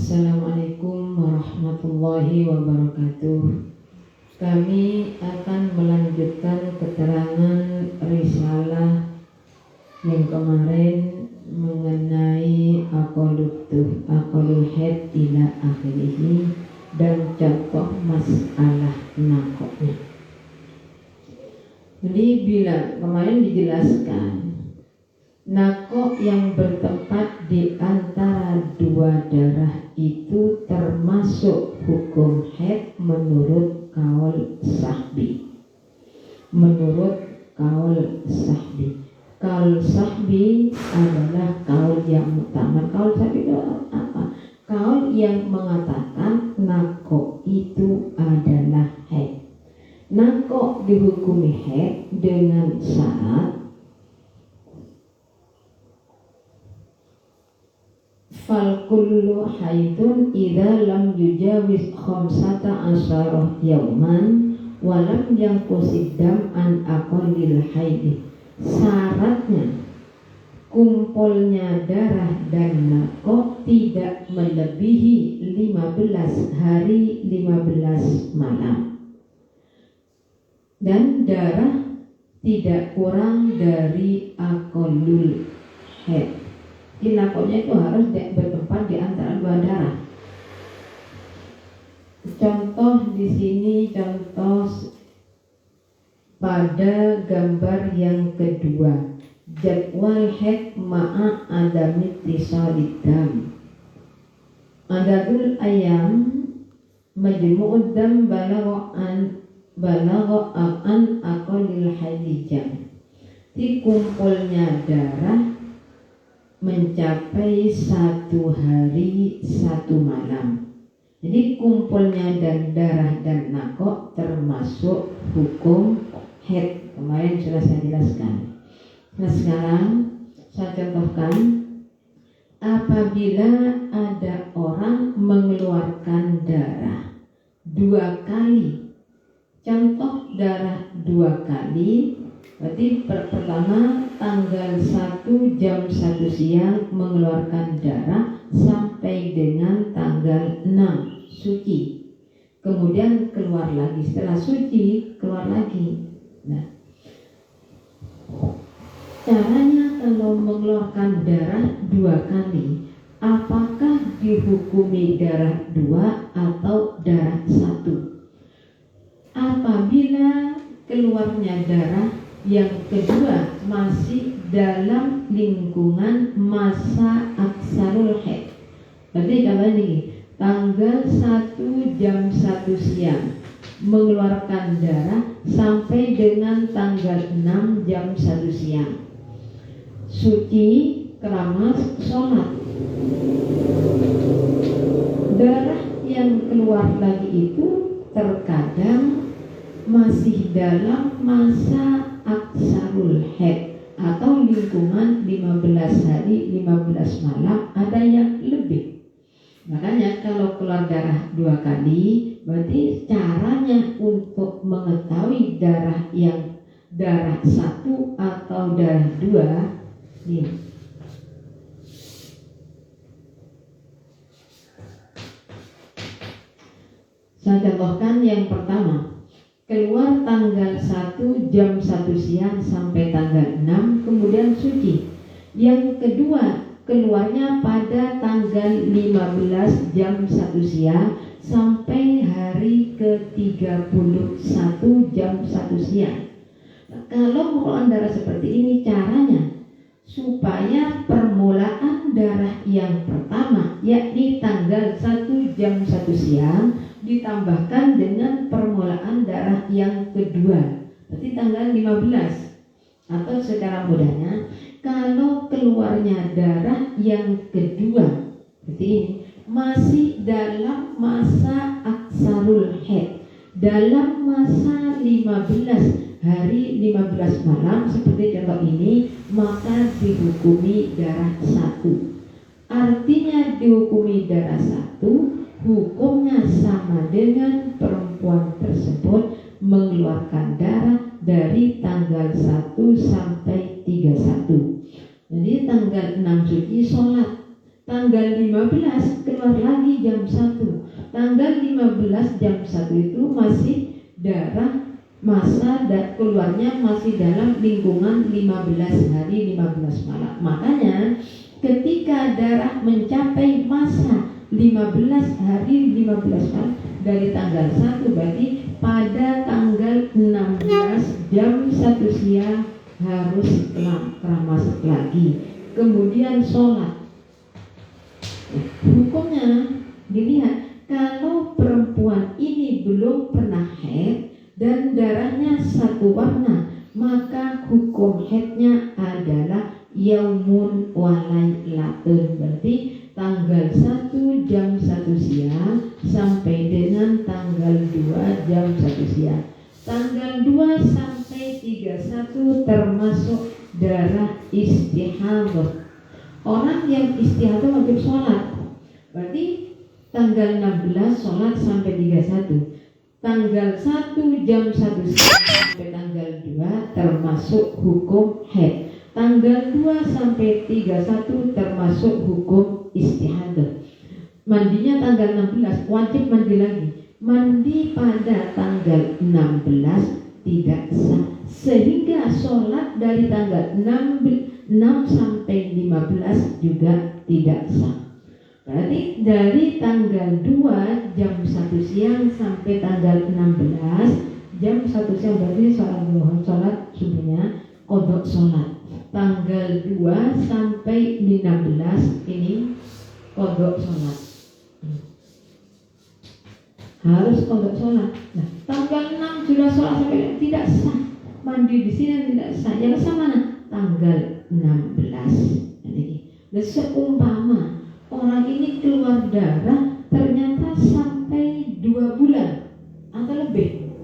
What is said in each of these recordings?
Assalamualaikum warahmatullahi wabarakatuh. Kami akan melanjutkan keterangan risalah yang kemarin mengenai aqalul haid ila akhirih dan contoh masalah nakoknya. Jadi bila kemarin dijelaskan nakok yang bertempat di antara dua darah itu termasuk hukum haid menurut kaul sahbi. Kaul sahbi adalah kaul yang utama. Kaul sahbi itu apa? Kaul yang mengatakan nakok itu adalah haid. Nakok dihukumi haid dengan syarat fal kullu haidun idza lam yujawiz khamsata asyara yauman wa lam yanqusid dam an aqallil haid. Syaratnya kumpulnya darah dan nakok tidak melebihi 15 hari 15 malam dan darah tidak kurang dari aqallul haid. Nakoknya itu harus bertempat di antara dua darah. Contoh di sini, contoh pada gambar yang kedua, jadwal haid ma'a adami tisalid dam. Adadul ayam majmu'ud dam balagha an aqallil haidijam. Kumpulnya darah mencapai 1 hari 1 malam. Jadi kumpulnya dan darah dan nakok termasuk hukum haid. Kemarin sudah saya jelaskan. Nah sekarang saya contohkan, apabila ada orang mengeluarkan darah 2 kali. Contoh darah 2 kali. Berarti pertama tanggal 1 jam 1 siang mengeluarkan darah sampai dengan tanggal 6 suci. Kemudian keluar lagi, setelah suci keluar lagi. Nah, caranya kalau mengeluarkan darah 2 kali, apakah dihukumi darah 2 atau darah 1? Apabila keluarnya darah yang kedua masih dalam lingkungan masa aksarul haid. Berarti contohnya ini, tanggal 1 jam 1 siang mengeluarkan darah sampai dengan tanggal 6 jam 1 siang. Suci, keramas, sholat. Darah yang keluar lagi itu terkadang masih dalam masa aksarul haid atau lingkungan 15 hari 15 malam, ada yang lebih. Makanya kalau keluar darah 2 kali, berarti caranya untuk mengetahui darah yang darah 1 atau darah 2 ini. Saya contohkan yang pertama. Keluar tanggal 1 jam 1 siang sampai tanggal 6, kemudian suci. Yang kedua, keluarnya pada tanggal 15 jam 1 siang sampai hari ke-31 jam 1 siang. Nah, kalau mengeluarkan darah seperti ini, caranya supaya permulaan darah yang pertama, yakni tanggal 1 jam 1 siang, ditambahkan dengan permulaan darah yang kedua, berarti tanggal 15. Atau secara mudahnya, kalau keluarnya darah yang kedua, berarti ini masih dalam masa aksarul haid, dalam masa 15 hari 15 malam seperti contoh ini, maka dihukumi darah 1. Artinya dihukumi darah 1, hukumnya sama dengan perempuan tersebut mengeluarkan darah dari tanggal 1 sampai 31. Jadi tanggal 6 suci sholat, tanggal 15 keluar lagi jam 1. Tanggal 15 jam 1 itu masih darah, masa keluarnya masih dalam lingkungan 15 hari 15 malam. Makanya ketika darah mencapai masa 15 hari 15 malam dari tanggal 1, berarti pada tanggal 16 jam 1 siang harus keramas lagi. Kemudian sholat. Hukumnya dilihat, kalau perempuan ini belum pernah haid dan darahnya satu warna, maka hukum haidnya adalah yaumun walailatun. Berarti tanggal 1 jam 1 siang sampai dengan tanggal 2 jam 1 siang. Tanggal 2 sampai 31 termasuk darah istihadah. Orang yang istihadah wajib sholat. Berarti tanggal 16 sholat sampai 31. Tanggal 1 jam 1 siang sampai tanggal 2 termasuk hukum haid. Tanggal 2 sampai 31 termasuk hukum istihadah. Mandinya tanggal 16 wajib mandi lagi. Mandi pada tanggal 16 tidak sah. Sehingga sholat dari tanggal 6 sampai 15 juga tidak sah. Berarti dari tanggal 2 jam 1 siang sampai tanggal 16 jam 1 siang berarti sholat duha, sholat subuhnya, qodok sholat. Tanggal 2 sampai 16 ini qodok sholat. Harus qodok sholat. Nah, tanggal 6 sudah sholat sampai tidak sah. Mandi di sini tidak sah. Yang sah mana? Tanggal 16. Dan seumpama orang ini keluar darah ternyata sampai 2 bulan atau lebih.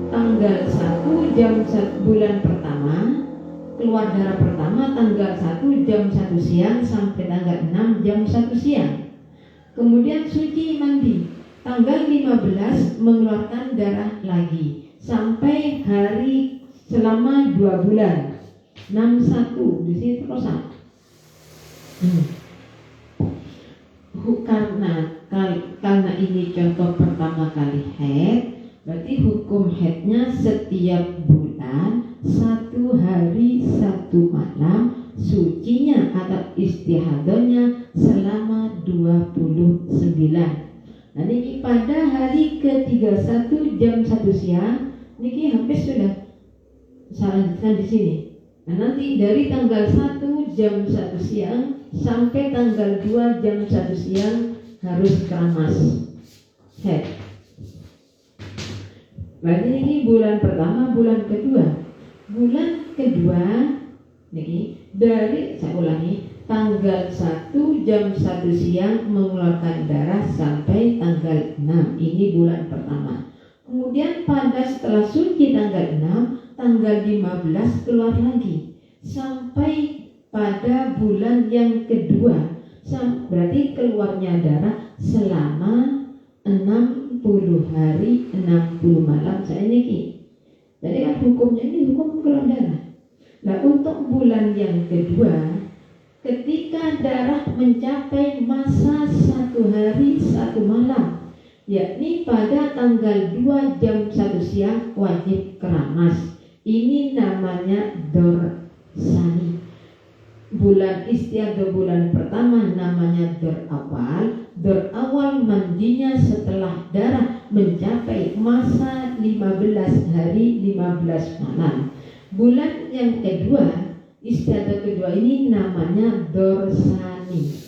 Tanggal 1 jam 1 bulan pertama keluar darah pertama, tanggal 1 jam 1 siang sampai tanggal 6 jam 1 siang. Kemudian suci mandi. Tanggal 15 mengeluarkan darah lagi sampai hari selama 2 bulan. 61 di sini terus. Karena ini contoh pertama kali haid, berarti hukum haidnya setiap bulan 1 hari 1 malam, sucinya atau istihadahnya selama 29. Nah ini pada hari ke-31 jam 1 siang, niki habis sudah. Selanjutnya di sini. Nah nanti dari tanggal 1 jam 1 siang sampai tanggal 2 jam 1 siang harus keramas haid. Berarti ini bulan pertama, bulan kedua. Bulan kedua niki dari, saya ulangi, tanggal 1 jam 1 siang mengeluarkan darah sampai tanggal 6. Ini bulan pertama. Kemudian pada setelah suci tanggal 6, tanggal 15 keluar lagi sampai pada bulan yang kedua. Berarti keluarnya darah selama 60 hari 60 malam saya niki. Jadi kan hukumnya ini hukum keluar darah. Nah untuk bulan yang kedua, ketika darah mencapai masa 1 hari 1 malam, yakni pada tanggal 2 jam 1 siang wajib keramas. Ini namanya dorsani. Bulan istiadah bulan pertama namanya dor awal. Dor awal mandinya setelah darah mencapai masa 15 hari 15 malam. Bulan yang kedua, istiadah kedua ini namanya dorsani.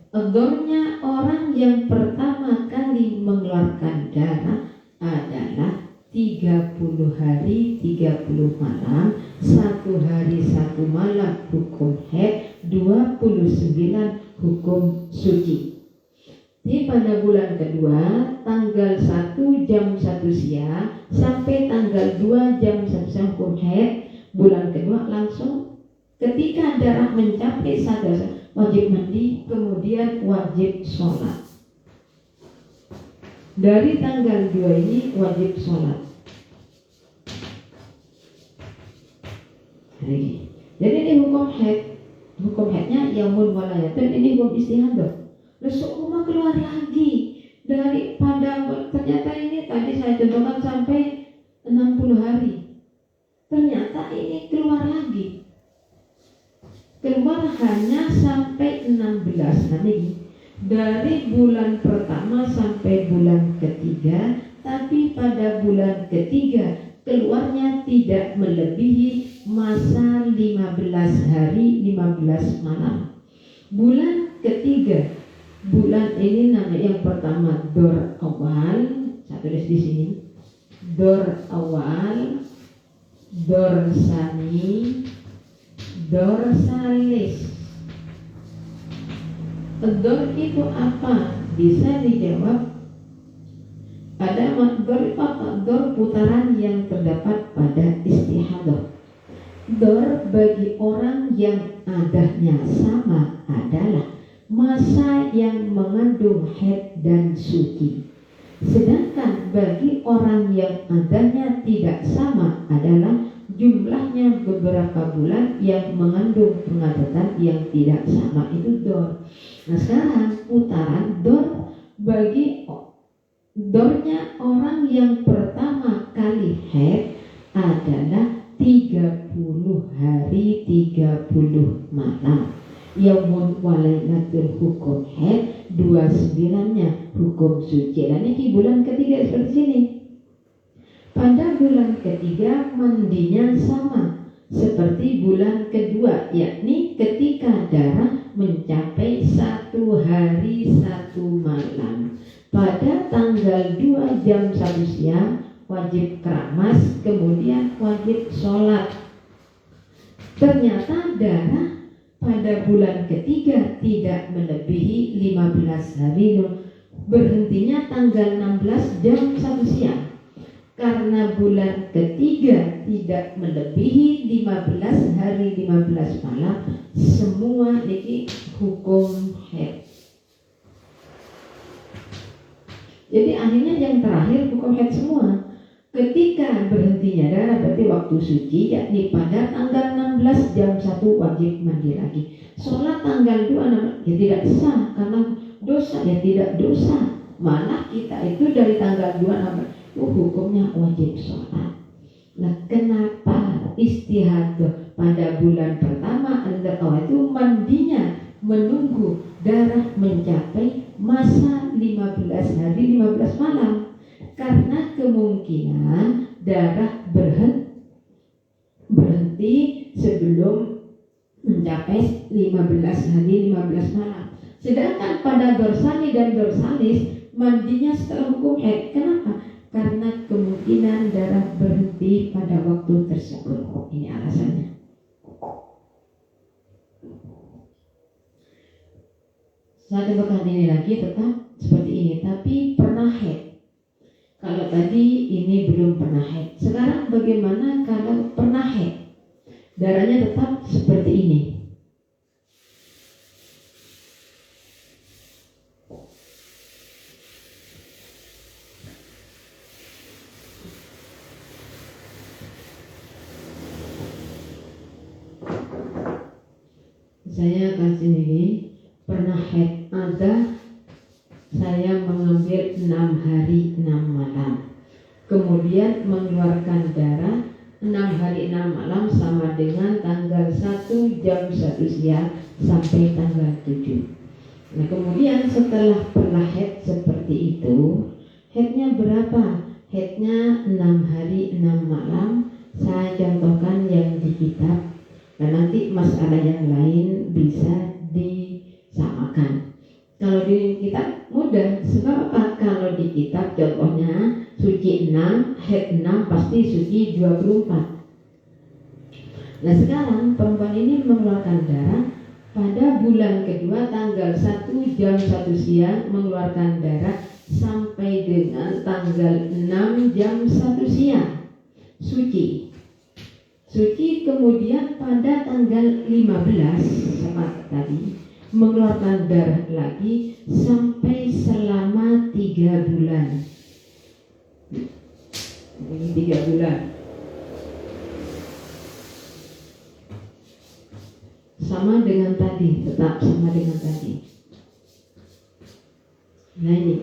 Dornya orang yang pertama kali mengeluarkan darah adalah 30 hari 30 malam, 1 hari 1 malam hukum haid, 29 hukum suci. Di pada bulan kedua, tanggal 1 jam 1 siang sampai tanggal 2 jam 1 siang hukum haid. Bulan kedua langsung ketika darah mencapai 1 wajib mandi, kemudian wajib sholat. Dari tanggal 2 ini wajib sholat. Jadi ini hukum haid. Hukum haidnya yaumul walayatun, ini hukum istihadah. Besok rumah keluar lagi daripada ternyata ini tadi saya contohkan sampai 60 hari. Ternyata ini keluar lagi. Keluar hanya sampai 16. Nah ini dari bulan pertama sampai bulan ketiga, tapi pada bulan ketiga keluarnya tidak melebihi masa 15 hari 15 malam. Bulan ketiga, bulan ini namanya yang pertama Dor Awal, saya tulis di sini. Dor Awal, Dor Sani, Dor Salis. Dor itu apa? Bisa dijawab ada dor itu apa? Dor putaran yang terdapat pada istihadah. Dor bagi orang yang adanya sama adalah masa yang mengandung haid dan suci. Sedangkan bagi orang yang adanya tidak sama adalah jumlahnya beberapa bulan yang mengandung pengadatan yang tidak sama, itu dor. Nah sekarang putaran dor bagi dornya orang yang pertama kali haid adalah 30 hari 30 malam. Yaumun walaylatul hukum haid, 29-nya hukum suci. Dan ini bulan ketiga seperti sini. Pada bulan ketiga mandinya sama seperti bulan kedua, yakni ketika darah mencapai 1 hari 1 malam. Pada tanggal 2 jam 1 siang wajib keramas, kemudian wajib sholat. Ternyata darah pada bulan ketiga tidak melebihi 15 hari, berhentinya tanggal 16 jam 1 siang. Karena bulan ketiga tidak melebihi 15 hari 15 malam, semua ini hukum haid. Jadi akhirnya yang terakhir hukum haid semua. Ketika berhentinya darah berarti waktu suci, yakni pada tanggal 16 jam 1 wajib mandi lagi. Sholat tanggal 2 ya tidak sah karena dosa, ya tidak dosa. Malah kita itu dari tanggal 2 hukumnya wajib sholat. Nah kenapa istihadah pada bulan pertama itu mandinya menunggu darah mencapai masa 15 hari 15 malam? Karena kemungkinan darah berhenti sebelum mencapai 15 hari 15 malam. Sedangkan pada dorsani dan dorsalis mandinya setelah hukum haid. Kenapa? Karena kemungkinan darah berhenti pada waktu tersebut. Ini alasannya. Saya cobakan ini lagi tetap seperti ini, tapi pernah haid. Kalau tadi ini belum pernah haid. Sekarang bagaimana kalau pernah haid? Darahnya tetap seperti ini. Saya kasih ini pernah haid ada, saya mengambil 6 hari 6 malam, kemudian mengeluarkan darah 6 hari 6 malam sama dengan tanggal 1 jam 1 siang sampai tanggal 7. Nah kemudian setelah pernah haid seperti itu, haidnya berapa? Haidnya 6 hari 6 malam. Saya contohkan yang di kitab. Dan nanti masalah yang lain bisa disamakan. Kalau di kitab mudah, sebab apa? Kalau di kitab contohnya suci 6, haid 6, pasti suci 24. Nah sekarang perempuan ini mengeluarkan darah pada bulan kedua tanggal 1 jam 1 siang mengeluarkan darah sampai dengan tanggal 6 jam 1 siang suci. Suci, kemudian pada tanggal 15 sama tadi mengeluarkan darah lagi sampai selama 3 bulan. Ini 3 bulan. sama dengan tadi, tetap sama dengan tadi. Nah ini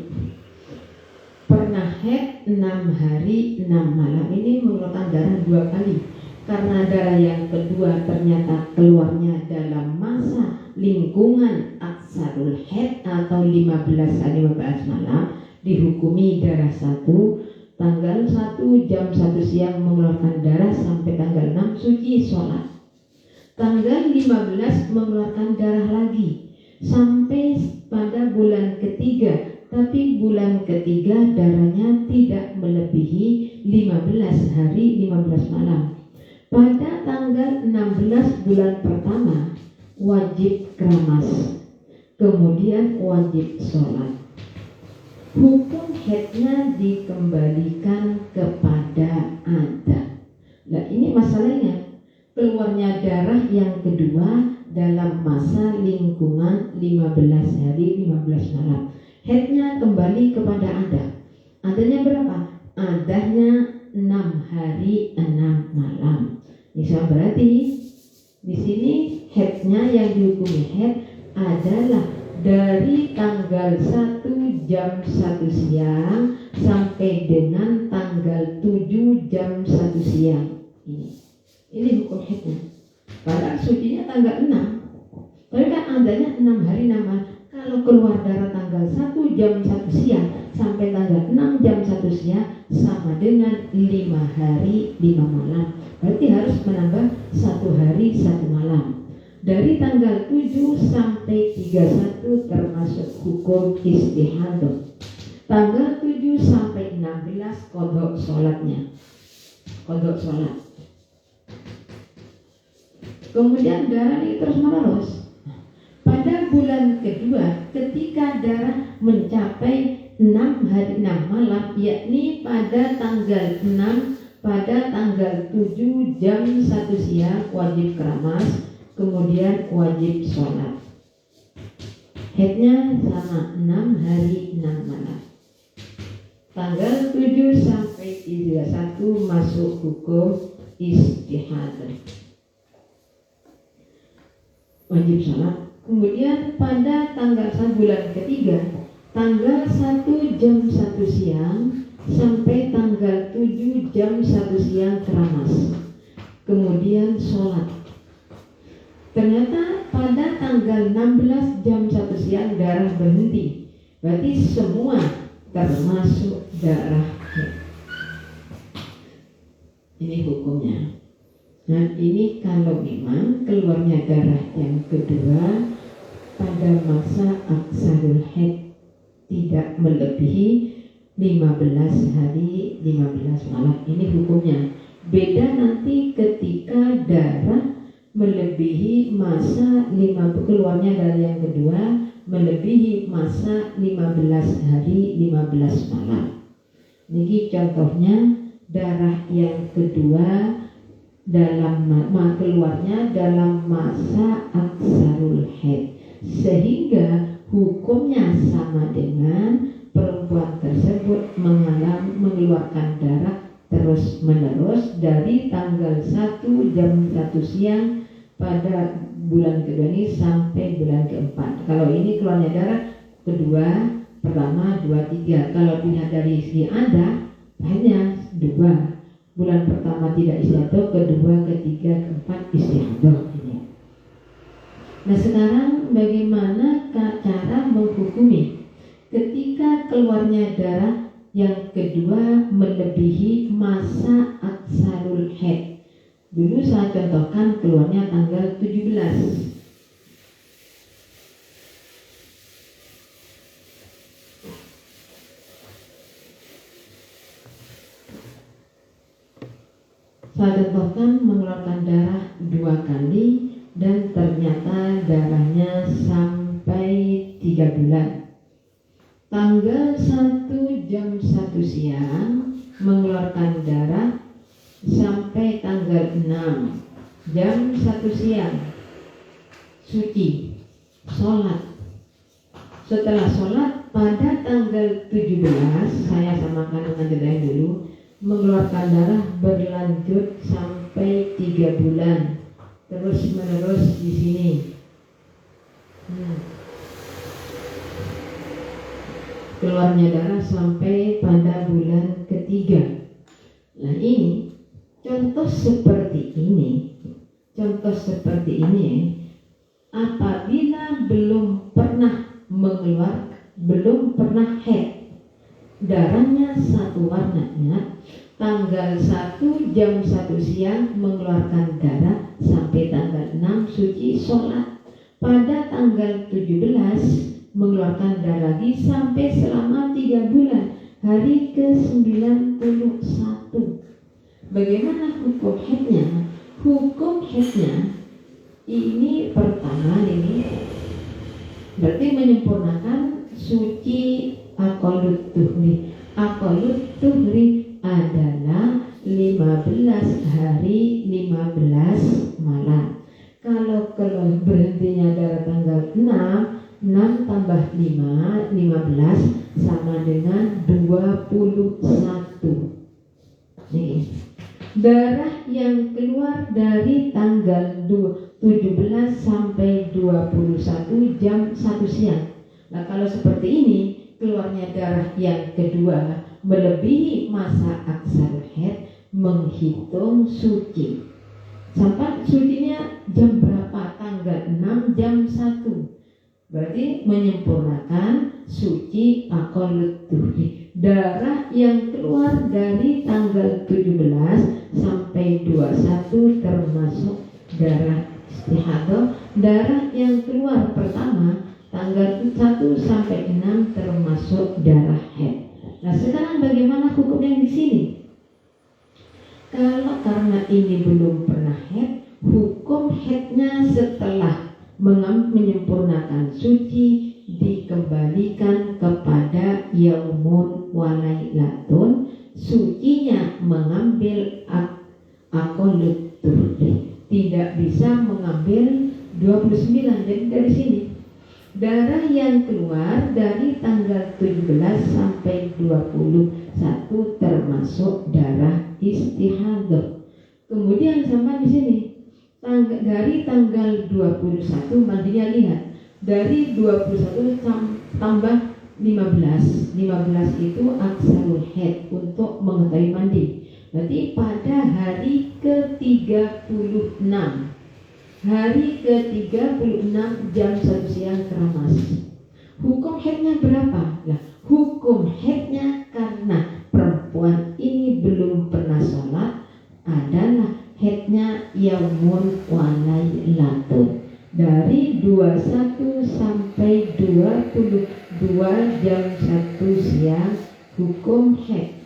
pernah haid 6 hari 6 malam ini mengeluarkan darah 2 kali. Karena darah yang kedua ternyata keluarnya dalam masa lingkungan aksarul haid atau 15 hari 15 malam, dihukumi darah 1. Tanggal 1 jam 1 siang mengeluarkan darah sampai tanggal 6 suci sholat. Tanggal 15 mengeluarkan darah lagi sampai pada bulan ketiga, tapi bulan ketiga darahnya tidak melebihi 15 hari 15 malam. Pada tanggal 16 bulan pertama wajib keramas, kemudian wajib sholat. Hukum haidnya dikembalikan kepada adat. Nah ini masalahnya, keluarnya darah yang kedua dalam masa lingkungan 15 hari 15 malam. Haidnya kembali kepada adat. Adanya berapa? Adanya 6 hari 6 malam. Bisa berarti di sini haidnya yang dihukumi haid adalah dari tanggal 1 jam 1 siang sampai dengan tanggal 7 jam 1 siang. Ini hukum haidnya. Padahal sucinya tanggal 6. Tapi kan adanya 6 hari 6 malam. Kalau keluar darah tanggal 1 jam 1 siang sampai tanggal 6 jam 1 siang sama dengan 5 hari 5 malam. Berarti harus menambah 1 hari 1 malam. Dari tanggal 7 sampai 31 termasuk hukum istihadah. Tanggal 7 sampai 16 qadha sholatnya. Qadha sholat. Kemudian darah ini terus menerus. Pada bulan kedua ketika darah mencapai 6 hari 6 malam, yakni pada tanggal 6 pada tanggal 7 jam 1 siang wajib keramas, kemudian wajib sholat. Haidnya sama 6 hari 6 malam. Tanggal 7 sampai 31 masuk hukum istihadah, wajib sholat. Kemudian pada tanggal 1 bulan ketiga, tanggal 1 jam 1 siang sampai tanggal 7 jam 1 siang keramas, kemudian sholat. Ternyata pada tanggal 16 jam 1 siang darah berhenti. Berarti semua termasuk darah haid. Ini hukumnya. Nah ini kalau memang keluarnya darah yang kedua pada masa aksarul haid tidak melebihi 15 hari 15 malam. Ini hukumnya. Beda nanti ketika darah melebihi masa keluarnya darah yang kedua melebihi masa 15 hari 15 malam. Ini contohnya darah yang kedua dalam keluarnya dalam masa aksarul haid, sehingga hukumnya sama dengan perempuan tersebut mengeluarkan darah terus menerus dari tanggal 1 jam 1 siang pada bulan kedua ini sampai bulan keempat. Kalau ini keluarnya darah kedua, pertama, 2, 3. Kalau dilihat dari segi ada hanya 2. Bulan pertama tidak istihadah, kedua, ketiga, keempat istihadah. Nah sekarang bagaimana cara menghukumi ketika keluarnya darah yang kedua melebihi masa aksarul haid? Dulu saya contohkan keluarnya tanggal 17. Saya contohkan mengeluarkan darah 2 kali dan ternyata darahnya sampai 3 bulan. Tanggal 1 jam 1 siang mengeluarkan darah sampai tanggal 6 jam 1 siang suci, sholat. Setelah sholat pada tanggal 17, saya samakan dengan darah dulu, mengeluarkan darah berlanjut sampai 3 bulan. terus menerus di sini. Keluarnya darah sampai pada bulan ketiga. Nah ini contoh seperti ini, apabila belum pernah belum pernah haid, darahnya satu warnanya, tanggal 1 jam 1 siang mengeluarkan darah sampai tanggal 6 suci sholat, pada tanggal 17 mengeluarkan darah lagi sampai selama 3 bulan, hari ke-91. Bagaimana hukum haidnya? Hukum haidnya ini pertama ini berarti menyempurnakan suci aqallut tuhri. Aqallut tuhri adalah 15 hari 15 malam. Kalau berhentinya darah tanggal 6 tambah 5, 15 sama dengan 21. Nih, darah yang keluar dari tanggal 17 sampai 21 jam 1 siang. Nah kalau seperti ini, keluarnya darah yang kedua melebihi masa aksarul haid, menghitung suci. Sampai sucinya jam berapa? Tanggal 6 jam 1. Berarti menyempurnakan suci aqallut tuhri. Darah yang keluar dari tanggal 17 sampai 21 termasuk darah istihadah. Darah yang keluar pertama tanggal 1 sampai 6 termasuk darah haid. Nah sekarang bagaimana hukumnya di sini? Kalau karena ini belum pernah haid, hukum haidnya setelah menyempurnakan suci dikembalikan kepada yaumun walailatun, sucinya mengambil aqallut tuhri, tidak bisa mengambil 29. Jadi dari sini darah yang keluar dari tanggal 17 sampai 21 termasuk darah istihadah. Kemudian sampai di sini dari tanggal 21 mandinya, lihat dari 21 tambah 15 itu aksarul haid untuk mengetahui mandi. Berarti pada hari ke-36 jam 1 siang keramas, hukum haidnya berapa? Nah, hukum haidnya karena perempuan ini belum pernah sholat adalah haidnya yaumun walailatun, dari 21 sampai 22 jam 1 siang hukum haid.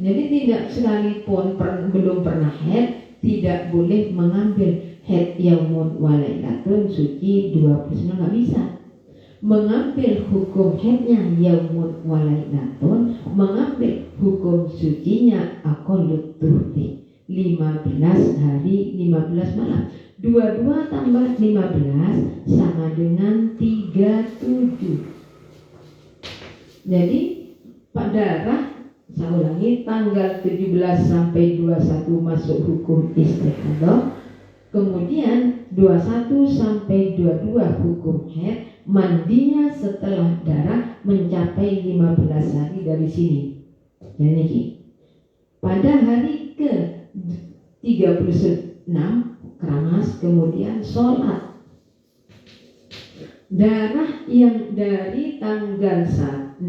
Jadi tidak sekalipun belum pernah haid tidak boleh mengambil haid yaumun walailatun suci 29, nggak bisa. Mengambil hukum haidnya yaumun walailatun, mengambil hukum sucinya aqallut tuhri 15 hari 15 malam. 22 tambah 15 sama dengan 37. Jadi darah, saya ulangi, tanggal 17 sampai 21 masuk hukum istihadah, kemudian 21 sampai 22 hukum haid. Mandinya setelah darah mencapai 15 hari dari sini. Dan ini pada hari ke-36 keramas, kemudian sholat. Darah yang dari tanggal 17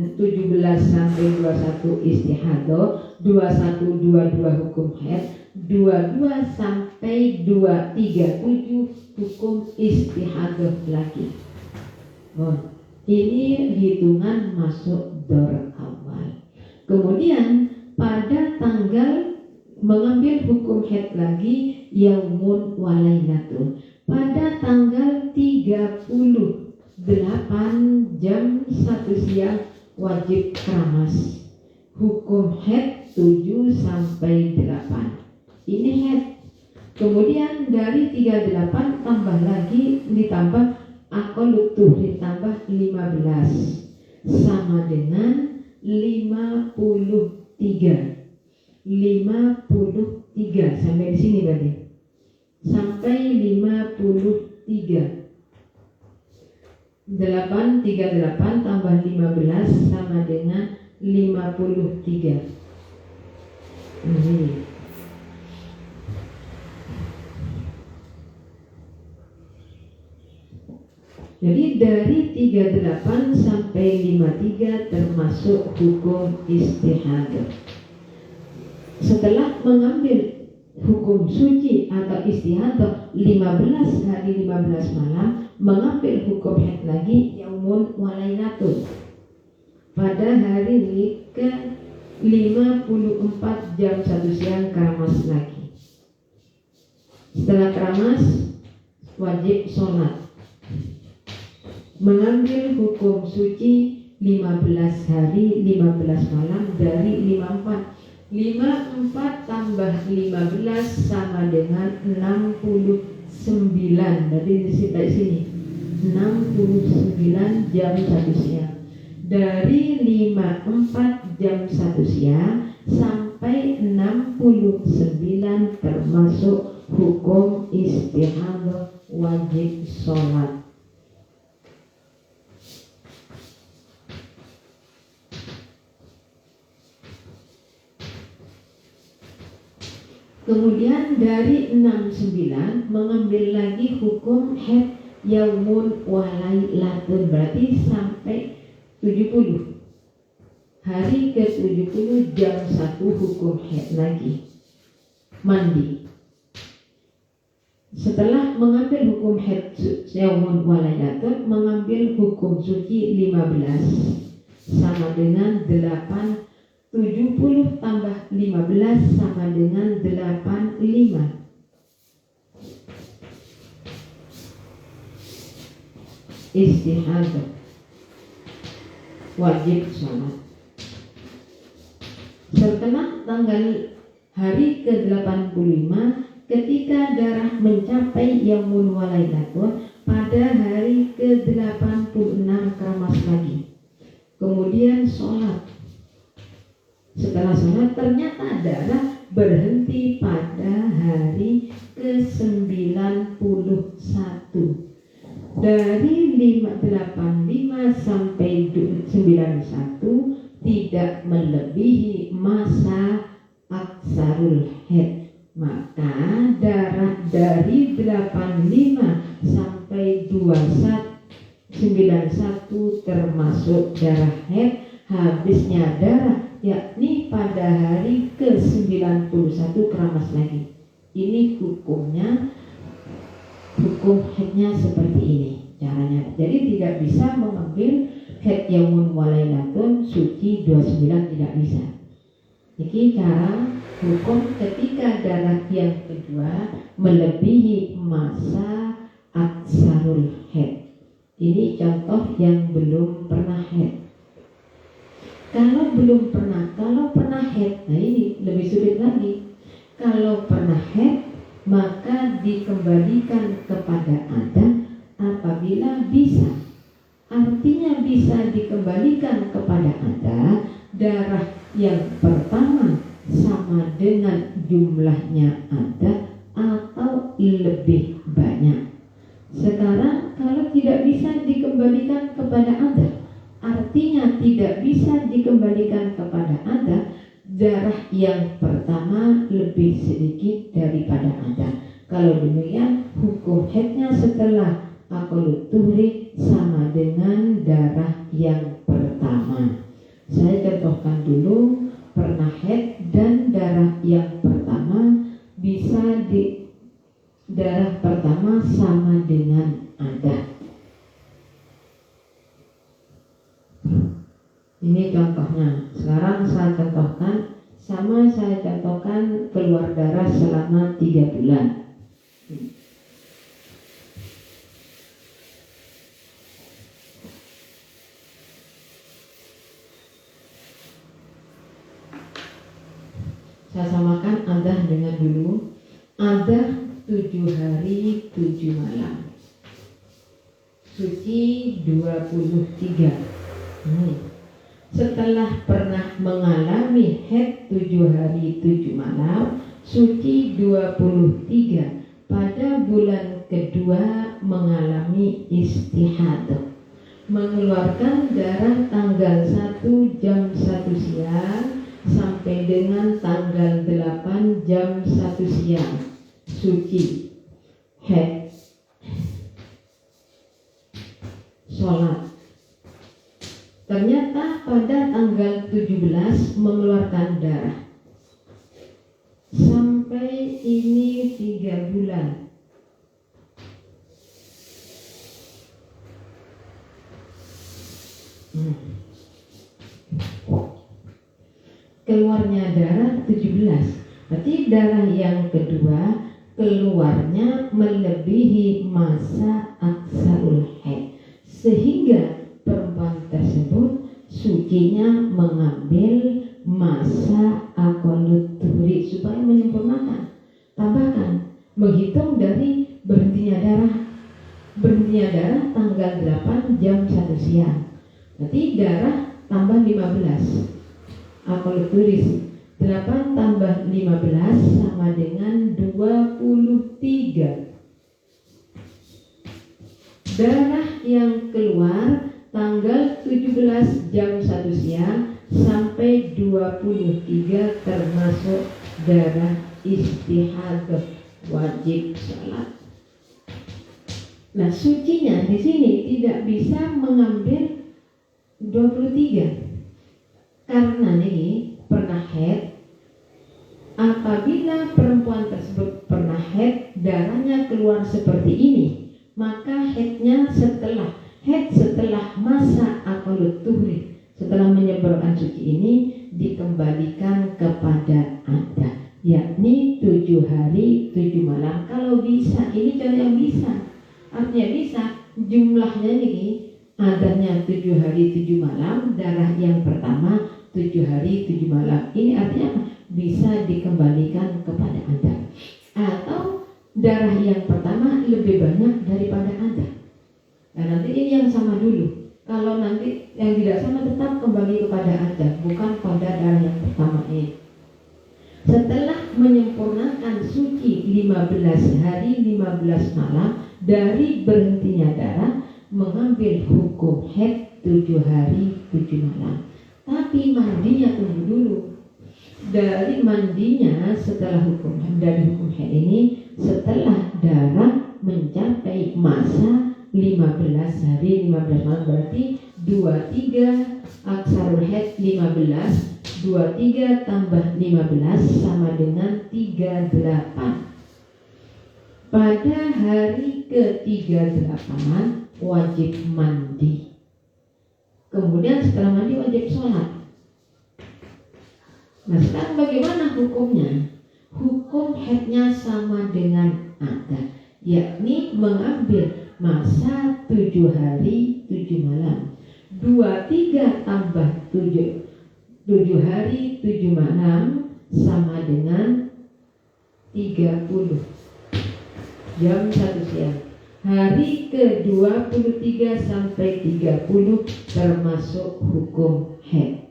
sampai 21 istihadah, 21 22 hukum haid, 22 sampai 37 hukum istihadah lagi. Ini hitungan masuk dor awal. Kemudian pada tanggal mengambil hukum haid lagi yaumun walailatun, pada tanggal 38 jam 1 siang wajib keramas, hukum haid 7 sampai 8. Ini haid. Kemudian dari 38 tambah lagi, ditambah aqallut tuhri ditambah 15 sama dengan 53 sampai di sini berarti sampai 53. 838 tambah 15 sama dengan 53. Ini. Jadi dari 38 sampai 53 termasuk hukum istihadah. Setelah mengambil hukum suci atau istihadah 15 hari 15 malam, mengambil hukum haid lagi yaumun walailatun pada hari ke 54 jam 1 siang keramas lagi. Setelah keramas wajib sholat. Mengambil hukum suci 15 hari 15 malam dari 54. 54 tambah 15 sama dengan 69. Berarti di sini 69 jam 1 siang. Dari 54 jam 1 siang sampai 69 termasuk hukum istihadah wajib sholat. Kemudian dari 69 mengambil lagi hukum haid yaumun walailatun, berarti sampai 70. Hari ke 70 jam 1 hukum haid lagi. Mandi. Setelah mengambil hukum haid yaumun walailatun, mengambil hukum suci 15 sama dengan 8. 70 tambah 15 sama dengan 85. Istihadah wajib sholat. Setelah tanggal hari ke-85 ketika darah mencapai yaumun walailatun pada hari ke-86 keramas lagi. Kemudian sholat. Setelah sholat ternyata darah berhenti pada hari ke-91. Dari 85 sampai 91 tidak melebihi masa aksarul haid. Maka darah dari 85 sampai 91 termasuk darah haid. Habisnya darah yakni pada hari ke-91 keramas lagi. Ini hukumnya, hukum haidnya seperti ini caranya. Jadi tidak bisa mengambil haid yaumun walailatun suci 29, tidak bisa. Jadi cara hukum ketika darah yang kedua melebihi masa aksarul haid. Ini contoh yang belum pernah haid. Kalau belum pernah, kalau pernah haid, nah ini lebih sulit lagi. Kalau pernah haid, maka dikembalikan kepada adat apabila bisa. Artinya bisa dikembalikan kepada adat darah yang pertama sama dengan jumlahnya adat atau lebih banyak. Sekarang kalau tidak bisa dikembalikan kepada adat, artinya tidak bisa dikembalikan kepada adat darah yang pertama lebih sedikit daripada adat. Kalau demikian hukum haidnya setelah aqallut tuhri sama dengan darah yang pertama. Saya contohkan dulu pernah haid dan darah yang pertama bisa di darah pertama sama dengan adat. Ini contohnya. Sekarang saya contohkan, saya contohkan keluar darah selama 3 bulan. Saya samakan adah dengan dulu. Adah 7 hari 7 malam. Suci 23. Setelah pernah mengalami haid 7 hari 7 malam, suci 23, pada bulan kedua mengalami istihadah, mengeluarkan darah tanggal 1 jam 1 siang sampai dengan tanggal 8 jam 1 siang, suci, haid, sholat. Ternyata pada tanggal 17 mengeluarkan darah. Sampai ini 3 bulan. Keluarnya darah 17. Berarti darah yang kedua keluarnya melebihi masa aksarul haid, sehingga perempuan tersebut sucinya mengambil masa aqallut tuhri supaya menyempurnakan. Tambahkan, menghitung dari berhentinya darah. Berhentinya darah tanggal 8 jam 1 siang. Berarti darah tambah 15. Aqallut tuhri 8 tambah 15 sama dengan 23. Darah yang keluar tanggal 17 jam 1 siang sampai 23 termasuk darah istihadah wajib sholat. Nah, sucinya di sini tidak bisa mengambil 23 karena ini pernah haid. Apabila perempuan tersebut pernah haid, darahnya keluar seperti ini, maka haidnya setelah masa aqallut tuhri, setelah menyembuhkan suci ini dikembalikan kepada ada, yakni 7 hari 7 malam kalau bisa. Ini contoh yang bisa, artinya bisa jumlahnya ini adanya 7 hari 7 malam, darah yang pertama 7 hari 7 malam. Ini artinya apa? Bisa dikembalikan kepada Anda. Atau darah yang pertama lebih banyak daripada Anda. Nah, nanti ini yang sama dulu. Kalau nanti yang tidak sama tetap kembali kepada Anda, bukan pada darah yang pertama ini. Setelah menyempurnakan suci 15 hari 15 malam dari berhentinya darah, mengambil hukum haid 7 hari 7 malam. Tapi mandinya tunggu dulu. Dari mandinya setelah dari hukum haid ini, setelah darah mencapai masa 15 hari 15 malam, berarti 23 aksarul haid 15, 23 tambah 15 sama dengan 38. Pada hari ke-38 wajib mandi. Kemudian setelah mandi wajib sholat. Nah, sekarang bagaimana hukumnya? Hukum haidnya sama dengan ada, yakni mengambil masa 7 hari 7 malam. 23 tambah 7 hari 7 malam sama dengan 30 jam 1 siang. Hari ke-23 sampai 30 termasuk hukum haid.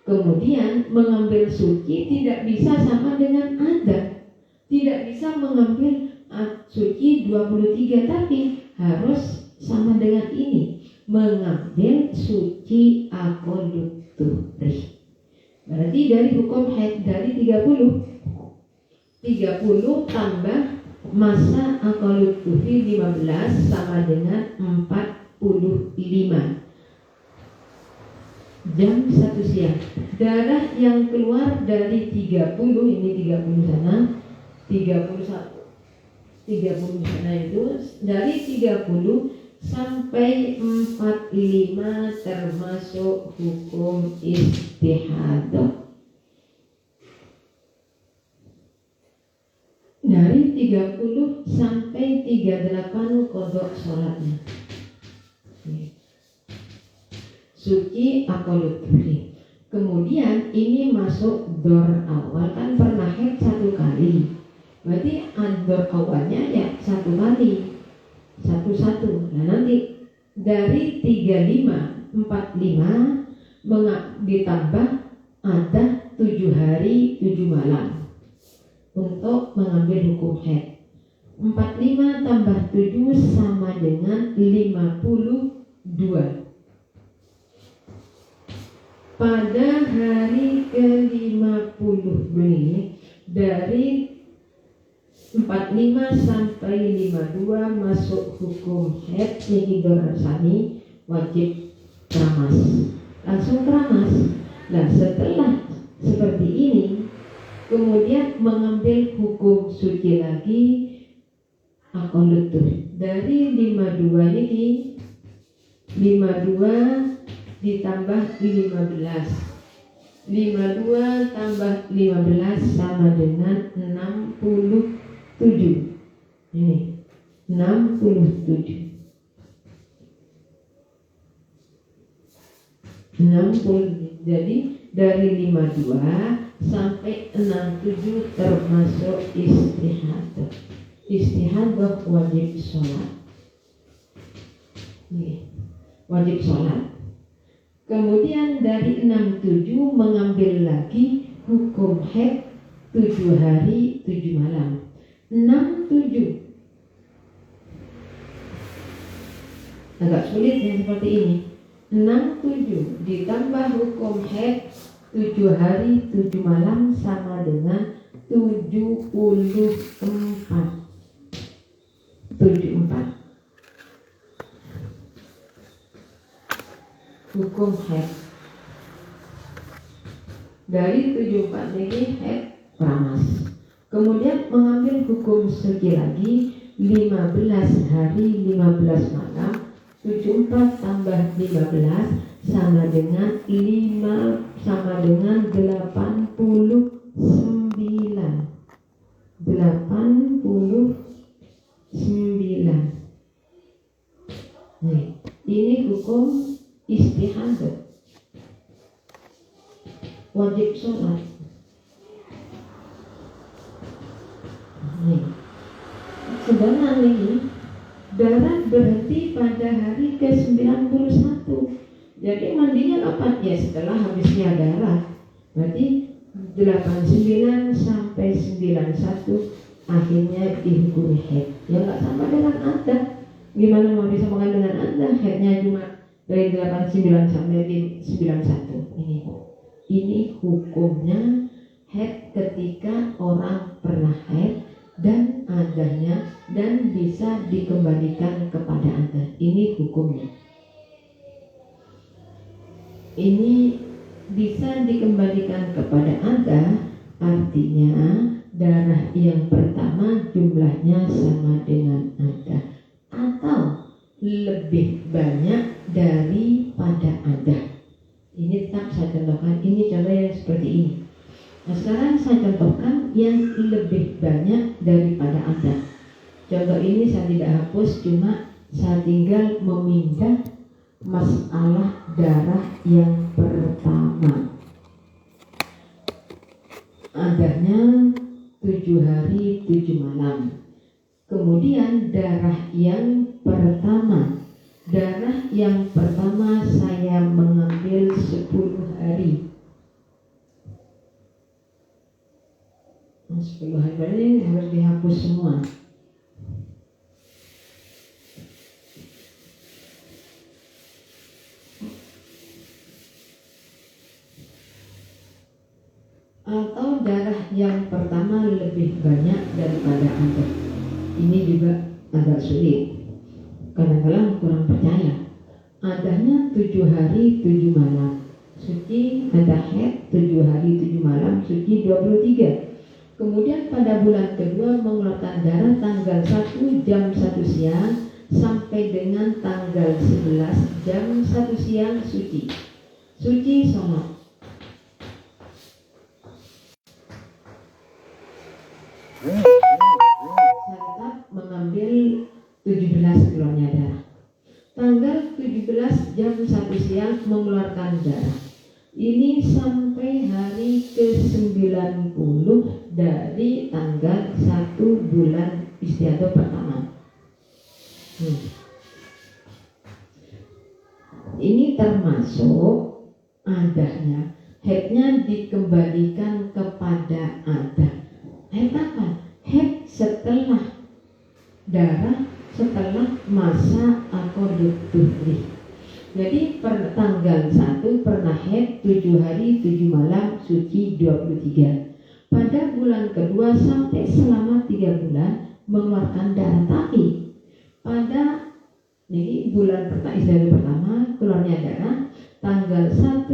Kemudian mengambil suci tidak bisa sama dengan ada. Tidak bisa mengambil suci 23, tapi harus sama dengan ini, mengambil suci aqallut tuhri. Berarti dari hukum haid dari 30 tambah masa aqallut tuhri 15 sama dengan 45 jam 1 siang. Darah yang keluar dari 30, ini 30 sana, 30 sana itu dari 30 sampai 45 termasuk hukum istihadah. Dari 30 sampai 38 qadha sholatnya. Suci aqallut tuhri. Kemudian ini masuk dor awal, kan pernah haid 1 kali. Berarti dor awalnya ya 1 kali. Satu-satu. Nah, nanti dari 35, 45 ditambah ada 7 hari 7 malam untuk mengambil hukum haid. 45 tambah 7 sama dengan 52. Pada hari ke-52 ini, dari 45 sampai 52 masuk hukum haid Dorasani wajib keramas. Langsung keramas. Nah, setelah seperti ini, kemudian mengambil hukum suci lagi akolutur. Dari 52 ini, 52 ditambah 15. 52 tambah 15 sama dengan 67. Ini 67. 60. Jadi dari 52 sampai 67 termasuk istihadah. Istihadah wajib sholat. Ini wajib sholat. Kemudian dari 67 mengambil lagi hukum haid 7 hari 7 malam. 67 agak sulit yang seperti ini. 67 ditambah hukum haid 7 hari 7 malam sama dengan 74. 74 hukum haid. Dari 74 ini haid keramas. Kemudian mengambil hukum suci lagi 15 hari 15 malam. 74 tambah 15 sama dengan 5 sama dengan 89. 89. Nih, ini hukum istihadah wajib sholat. Nih, sebenarnya ini darah berhenti pada hari ke-91. Jadi mandinya kapan? Ya setelah habisnya darah. Berarti 89 sampai 91 akhirnya dihukumi haid. Ya nggak sama dengan Anda. Gimana mau bisa dengan Anda? Haidnya cuma dari 89 sampai 91. Ini hukumnya haid ketika orang pernah haid dan adanya dan bisa dikembalikan kepada Anda. Ini hukumnya. Ini bisa dikembalikan kepada Anda, artinya darah yang pertama jumlahnya sama dengan Anda atau lebih banyak daripada Anda. Ini tetap saya contohkan. Ini contoh yang seperti ini. Nah, sekarang saya contohkan yang lebih banyak daripada Anda. Contoh ini saya tidak hapus, cuma saya tinggal memindah masalah darah yang pertama. Adanya 7 hari 7 malam. Kemudian darah yang pertama. Darah yang pertama saya mengambil 10 hari. 10 hari ini harus dihapus semua. Atau darah yang pertama lebih banyak daripada Anda. Ini juga agak sulit. Kadang-kadang kurang percaya. Adanya 7 hari 7 malam. Suci ada haid 7 hari 7 malam, suci 23. Kemudian pada bulan kedua mengeluarkan darah tanggal 1 jam 1 siang sampai dengan tanggal 11 jam 1 siang suci. Suci sholat. Saya mengambil 17 kilonya darah. Tanggal 17 jam 1 siang mengeluarkan darah. Ini sampai hari ke-90 dari tanggal 1 bulan istiadah pertama. Ini termasuk adanya haidnya dikembalikan kepada ada. Haid apa? Haid setelah darah setelah masa aqallut tuhri. Jadi per tanggal 1 pernah haid 7 hari 7 malam suci 23. Pada bulan kedua sampai selama 3 bulan mengeluarkan darah. Tapi pada ini bulan pertama keluarnya darah tanggal 1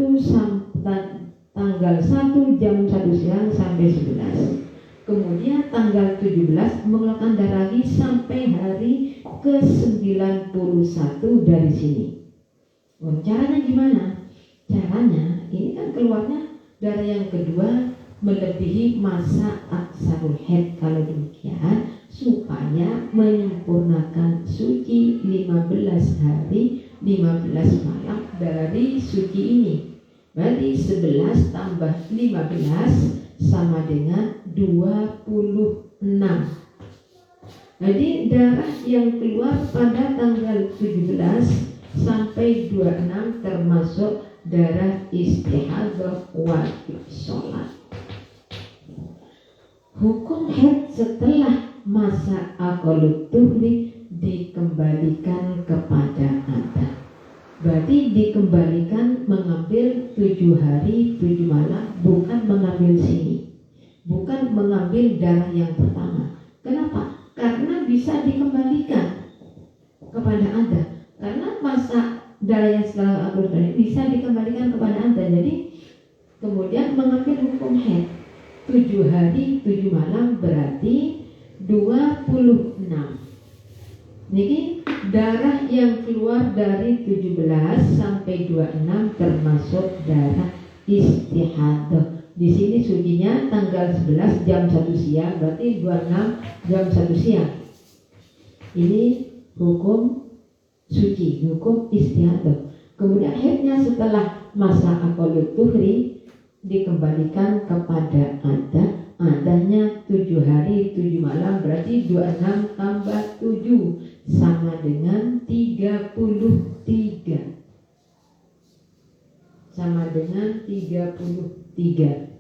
jam 1 siang sampai 11. Kemudian tanggal 17 mengeluarkan darah lagi sampai hari ke-91 dari sini. Caranya gimana? Caranya ini kan keluarnya darah yang kedua melebihi masa aksarul haid. Kalau demikian supaya menyempurnakan suci 15 hari 15 malam dari suci ini. Berarti 11 tambah 15 sama dengan 26. Jadi darah yang keluar pada tanggal 17 sampai 26 termasuk darah istihadah wajib sholat. Hukum haid setelah masa aqallut tuhri dikembalikan kepada adat. Berarti dikembalikan mengambil 7 hari 7 malam, bukan mengambil sini, bukan mengambil darah yang pertama. Kenapa? Karena bisa dikembalikan kepada adat. Karena masa darah yang setelah aqallut tuhri bisa dikembalikan kepada adat. Jadi kemudian mengambil hukum haid 7 hari 7 malam berarti 26. Ini darah yang keluar dari 17 sampai 26 termasuk darah istihadah. Di sini sucinya tanggal 11 jam 1 siang, berarti 26 jam 1 siang. Ini hukum suci, hukum istihadah. Kemudian haidnya setelah masa aqallut tuhri dikembalikan kepada adat. Adanya 7 hari 7 malam berarti 26 tambah 7 sama dengan 33. Sama dengan 33.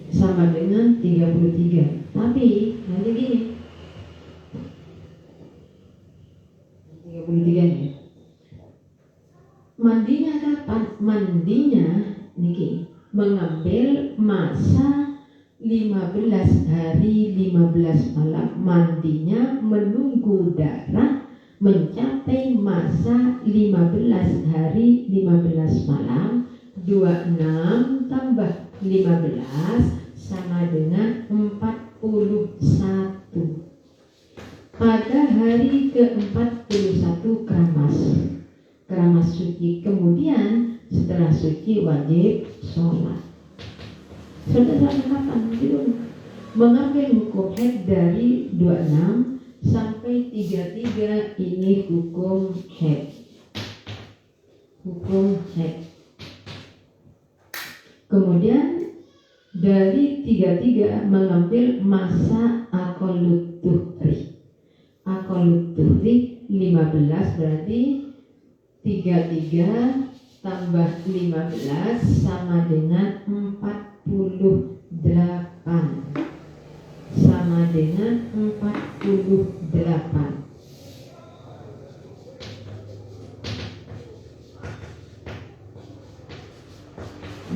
Sama dengan 33. Tapi nanti gini, 33 nih. Mandinya kapan? Mandinya niki mengambil masa 15 hari 15 malam. Mandinya menunggu darah mencapai masa 15 hari 15 malam. 26 tambah 15 sama dengan 41. Pada hari ke-41 keramas suci. Kemudian setelah suci wajib sholat. Sudah sampai kapan? Mengambil hukum haid dari 26 sampai 33 ini hukum haid. Hukum haid. Kemudian dari 33 mengambil masa aqallut tuhri. Aqallut tuhri 15 berarti 33 tambah 15 sama dengan 48. Sama dengan 48.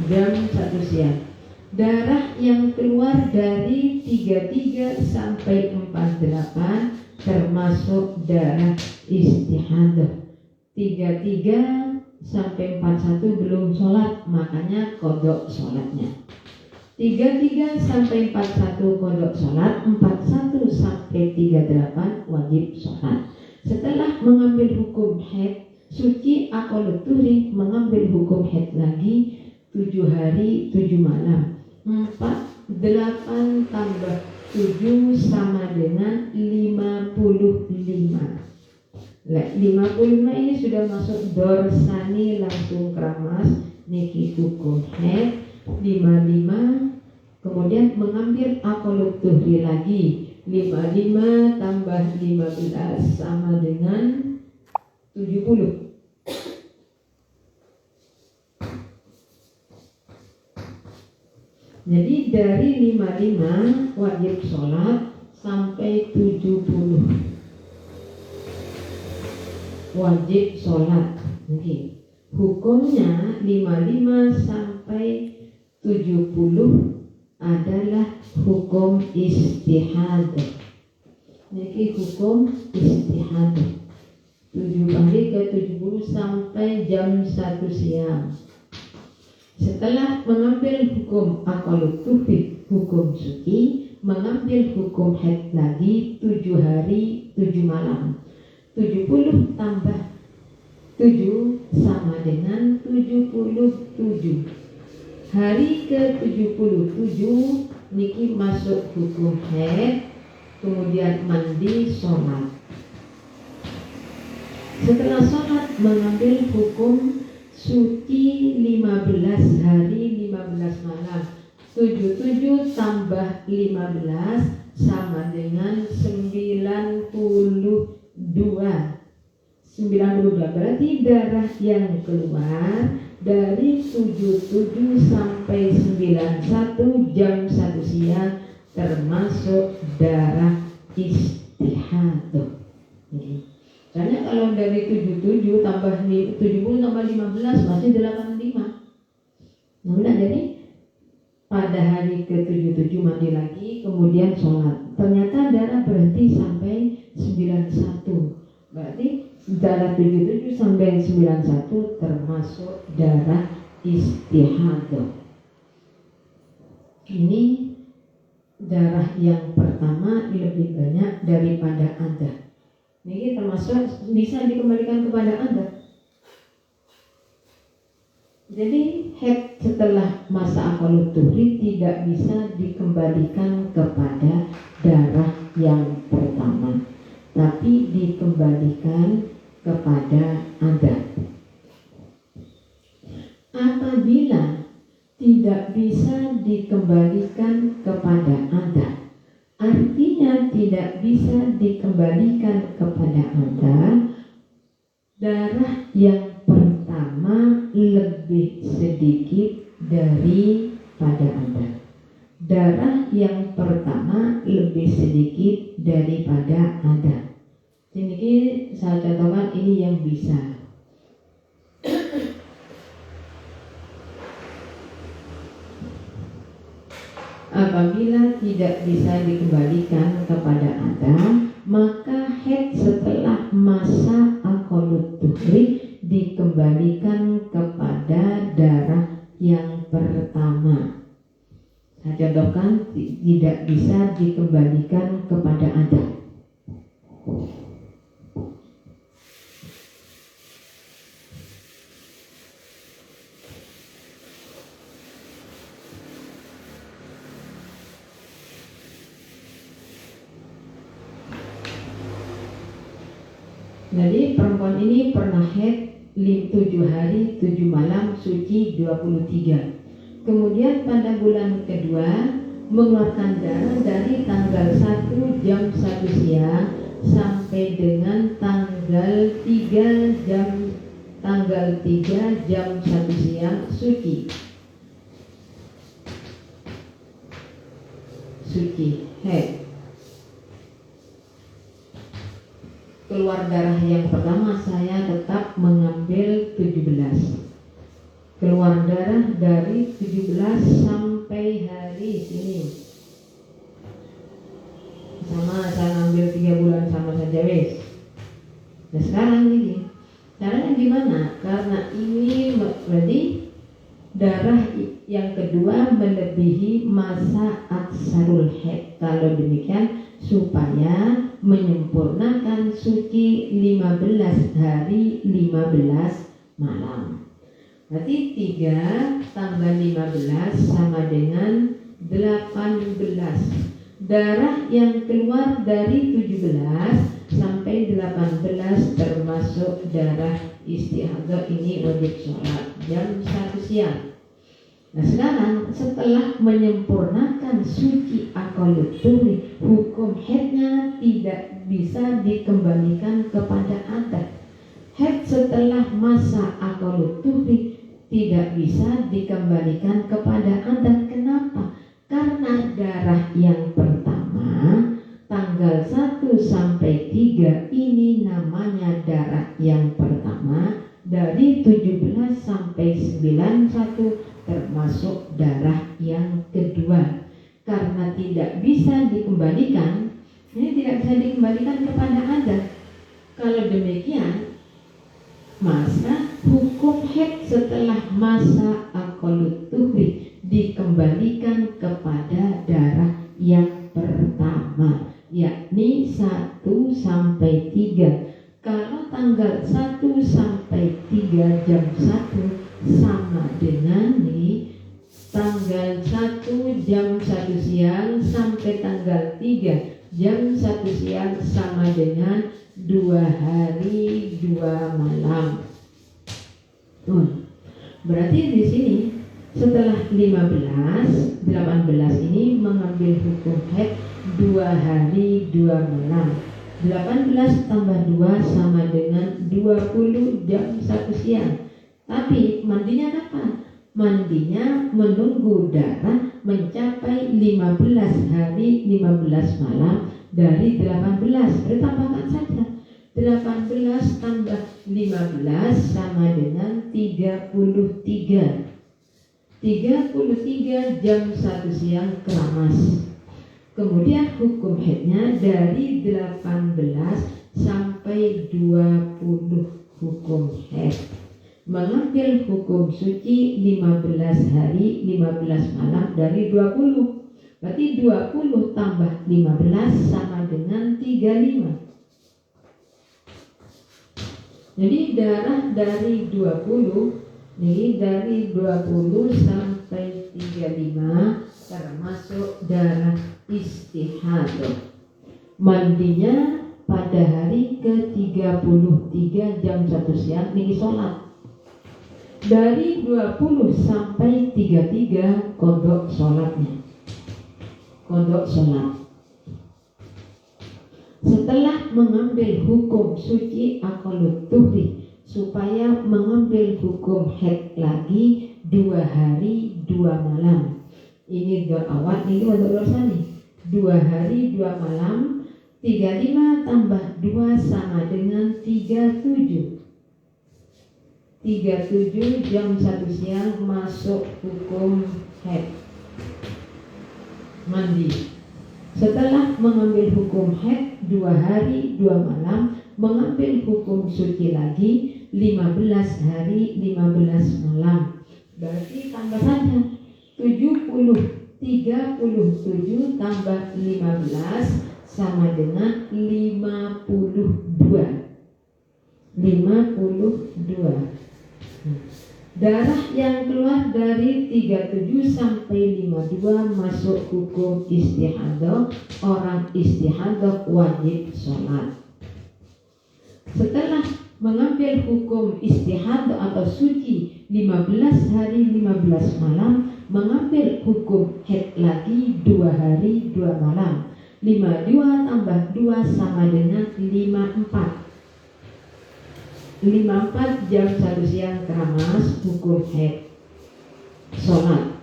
Jam 1 siang. Darah yang keluar dari 33 sampai 48 termasuk darah istihadah. 33 sampai 41 belum sholat, makanya kodok sholatnya. 33 sampai 41 kodok sholat, 41 sampai 38 wajib sholat. Setelah mengambil hukum haid suci aqallut tuhri, mengambil hukum haid lagi 7 hari 7 malam. 48 tambah 7 sama dengan 55. 55 ini sudah masuk dorsani langsung keramas. Niki hukum haid 55. Kemudian mengambil aqallut tuhri lagi 55 tambah 15 sama dengan 70. Jadi dari 55 wajib sholat sampai 70 wajib sholat. Oke. Hukumnya 55 sampai 70 adalah hukum istihadah. Ini hukum istihadah. 7 pagi ke 70 sampai jam 1 siang. Setelah mengambil hukum aqallut tuhri, hukum suci, mengambil hukum haid lagi 7 hari 7 malam. 70 tambah 7 sama dengan 77. Hari ke-77 niki masuk hukum haid, kemudian mandi sholat. Setelah sholat mengambil hukum suci 15 hari 15 malam. 77 tambah 15 sama dengan 92. 92 berarti darah yang keluar dari 77 sampai 91 jam 1 siang termasuk darah istihadah. Karena kalau dari 77 tambah 70 tambah 15 masih 85. Nah, jadi pada hari ke-77 mandi lagi, kemudian sholat. Ternyata darah berhenti sampai 91. Berarti darah 77 sampai 91 termasuk darah istihadah. Ini darah yang pertama lebih banyak daripada ada. Ini termasuk bisa dikembalikan kepada Anda. Jadi haid setelah masa aqallut tuhri tidak bisa dikembalikan kepada darah yang pertama, tapi dikembalikan kepada Anda. Apabila tidak bisa dikembalikan kepada Anda, artinya tidak bisa dikembalikan kepada Anda, darah yang pertama lebih sedikit daripada Anda. Darah yang pertama lebih sedikit daripada Anda. Ini saya contohkan, ini yang bisa. Apabila tidak bisa dikembalikan kepada Anda, maka haid setelah masa aqallut tuhri dikembalikan kepada darah yang pertama. Saya contohkan, tidak bisa dikembalikan kepada Anda. Jadi perempuan ini pernah haid 7 hari 7 malam suci 23. Kemudian pada bulan kedua mengeluarkan darah dari tanggal 1 jam 1 siang sampai dengan tanggal 3 jam 1 siang suci. Haid. Keluar darah yang pertama saya tetap mengambil 17. Keluar darah dari 17 sampai hari sini. Sama saya ambil 3 bulan sama saja wes. Nah sekarang ini caranya gimana? Karena ini berarti darah yang kedua melebihi masa aksarul haid. Kalau demikian supaya menyempurnakan suci 15 hari 15 malam. Berarti 3 tambah 15 sama dengan 18. Darah yang keluar dari 17 sampai 18 termasuk darah istihadah, ini wajib sholat jam 1 siang. Nah sekarang setelah menyempurnakan suci aqallut tuhri, hukum haidnya tidak bisa dikembalikan kepada Anda. Haid setelah masa aqallut tuhri tidak bisa dikembalikan kepada Anda. Kenapa? Karena darah yang pertama tanggal tanggal 1 sampai 3 ini namanya darah yang pertama. Dari 17 sampai 91 termasuk darah yang kedua. Karena tidak bisa dikembalikan, ini tidak bisa dikembalikan kepada adat. Kalau demikian, maka hukum haid setelah masa aqallut tuhri dikembalikan kepada darah yang pertama, yakni 1 sampai 3. Kalau tanggal 1 sampai 3 jam 1 sama dengan nih, tanggal 1 jam 1 siang sampai tanggal 3 jam 1 siang sama dengan 2 hari 2 malam. Berarti di sini setelah 18 ini mengambil hukum haid 2 hari 2 malam. 18 tambah 2 sama dengan 20 jam 1 siang. Tapi mandinya kapan? Mandinya menunggu darah mencapai 15 hari 15 malam dari 18. Bertambahkan saja 18 tambah 15 sama dengan 33. 33 jam 1 siang keramas. Kemudian hukum haidnya dari 18 sampai 20 hukum haid. Mengambil hukum suci 15 hari 15 malam dari 20. Berarti 20 tambah 15 sama dengan 35. Jadi darah dari 20, ini dari 20 sampai 35 termasuk darah istihadah. Mandinya pada hari ke-33 jam 1 siang ini sholat. Dari 20 sampai 33 kodok sholatnya. Kodok sholat. Setelah mengambil hukum suci aqallut tuhri, supaya mengambil hukum haid lagi 2 hari 2 malam. Ini awal, ini untuk dosa nih. 2 hari 2 malam. 35 tambah 2 sama dengan 37. 37 jam 1 siang masuk hukum haid. Mandi. Setelah mengambil hukum haid 2 hari 2 malam, mengambil hukum suci lagi 15 hari 15 malam. Berarti tambah saja 37 tambah 15 sama dengan 52. Darah yang keluar dari 37 sampai 52 masuk hukum istihadah. Orang istihadah wajib sholat. Setelah mengambil hukum istihadah atau suci 15 hari 15 malam, mengambil hukum haid lagi 2 hari 2 malam. 52 tambah 2 sama dengan 54. 54 jam 1 siang keramas hukum haid. Sholat.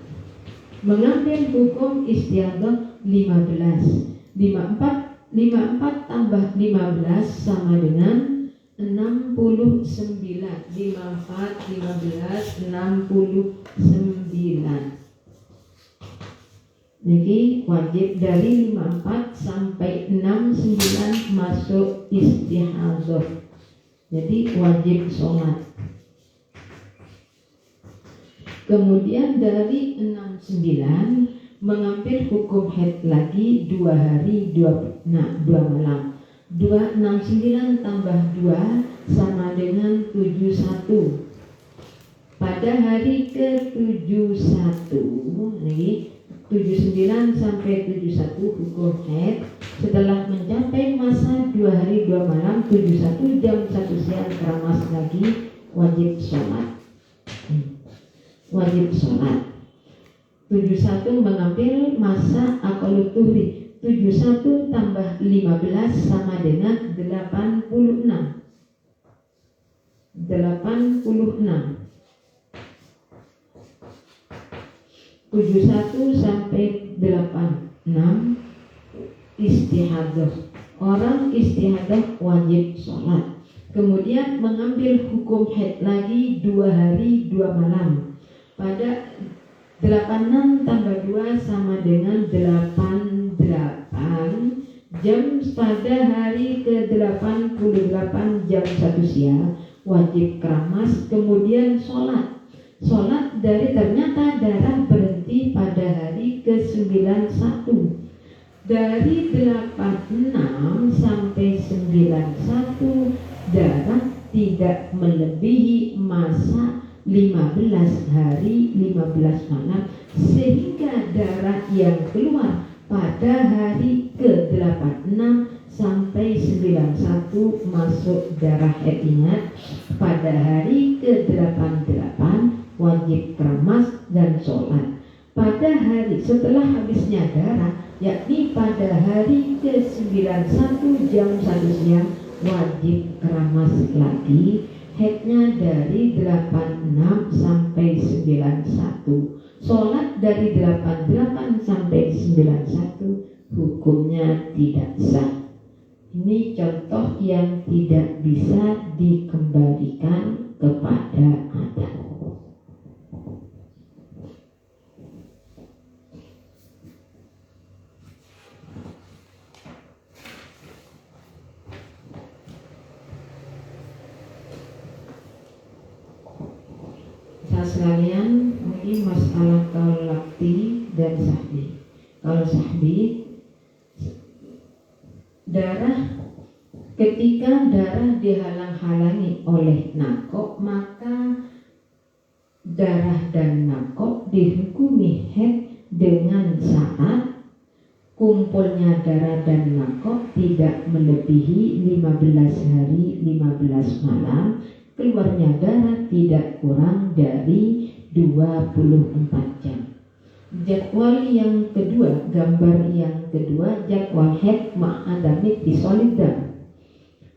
Mengambil hukum istiadah 15. 54 tambah 15 sama dengan 69. 54 15 69. Jadi wajib dari 54 sampai 69 masuk istihadah. Jadi wajib sholat. Kemudian dari 69 mengambil hukum haid lagi 2 hari 2 malam. 269 tambah 2 sama dengan 71. Pada hari ke-71 nih, 79 sampai 71 hukum haid. Setelah mencapai masa 2 hari 2 malam, 71 jam 1 siang keramas lagi, wajib sholat. Wajib sholat. 71 mengambil masa aqallut tuhri. 71 tambah 15 sama dengan 86. 86. 71 sampai 86 istihadah. Orang istihadah wajib sholat. Kemudian mengambil hukum haid lagi 2 hari 2 malam. Pada 86 tambah 2 sama dengan 88 jam pada hari ke-88 jam 1 siang wajib keramas, kemudian sholat dari ternyata darah berhenti pada hari ke-91. Dari 86 sampai 91 darah tidak melebihi masa 15 hari 15 malam, sehingga darah yang keluar pada hari ke-86 sampai 91 masuk darah haid. Ingat, pada hari ke-88 wajib keramas dan sholat. Pada hari setelah habisnya darah, yakni pada hari ke-91 jam 1 siang wajib keramas lagi. Haidnya dari 86 sampai 91. Sholat dari 88 sampai 91 hukumnya tidak sah. Ini contoh yang tidak bisa dikembalikan kepada adat. Sekalian, ini masalah kaul lakti dan sahbi. Kalau sahbi, ketika darah dihalang-halangi oleh nakok, maka darah dan nakok dihukumi haid dengan syarat kumpulnya darah dan nakok tidak melebihi 15 hari 15 malam, keluarnya darah tidak kurang dari 24 jam. Jadwal yang kedua, gambar yang kedua, jadwal haid ma'adamit disolidam.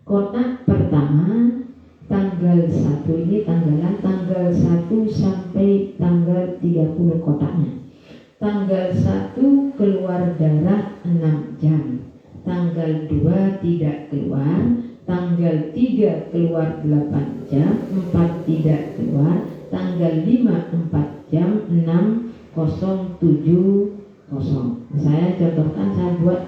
Kotak pertama tanggal 1, ini tanggalan tanggal 1 sampai tanggal 30 kotaknya. Tanggal 1 keluar darah 6 jam. Tanggal 2 tidak keluar. Tanggal 3 keluar 8 jam, 4 tidak keluar. Tanggal 5 4 jam, 6:07. Saya contohkan, saya buat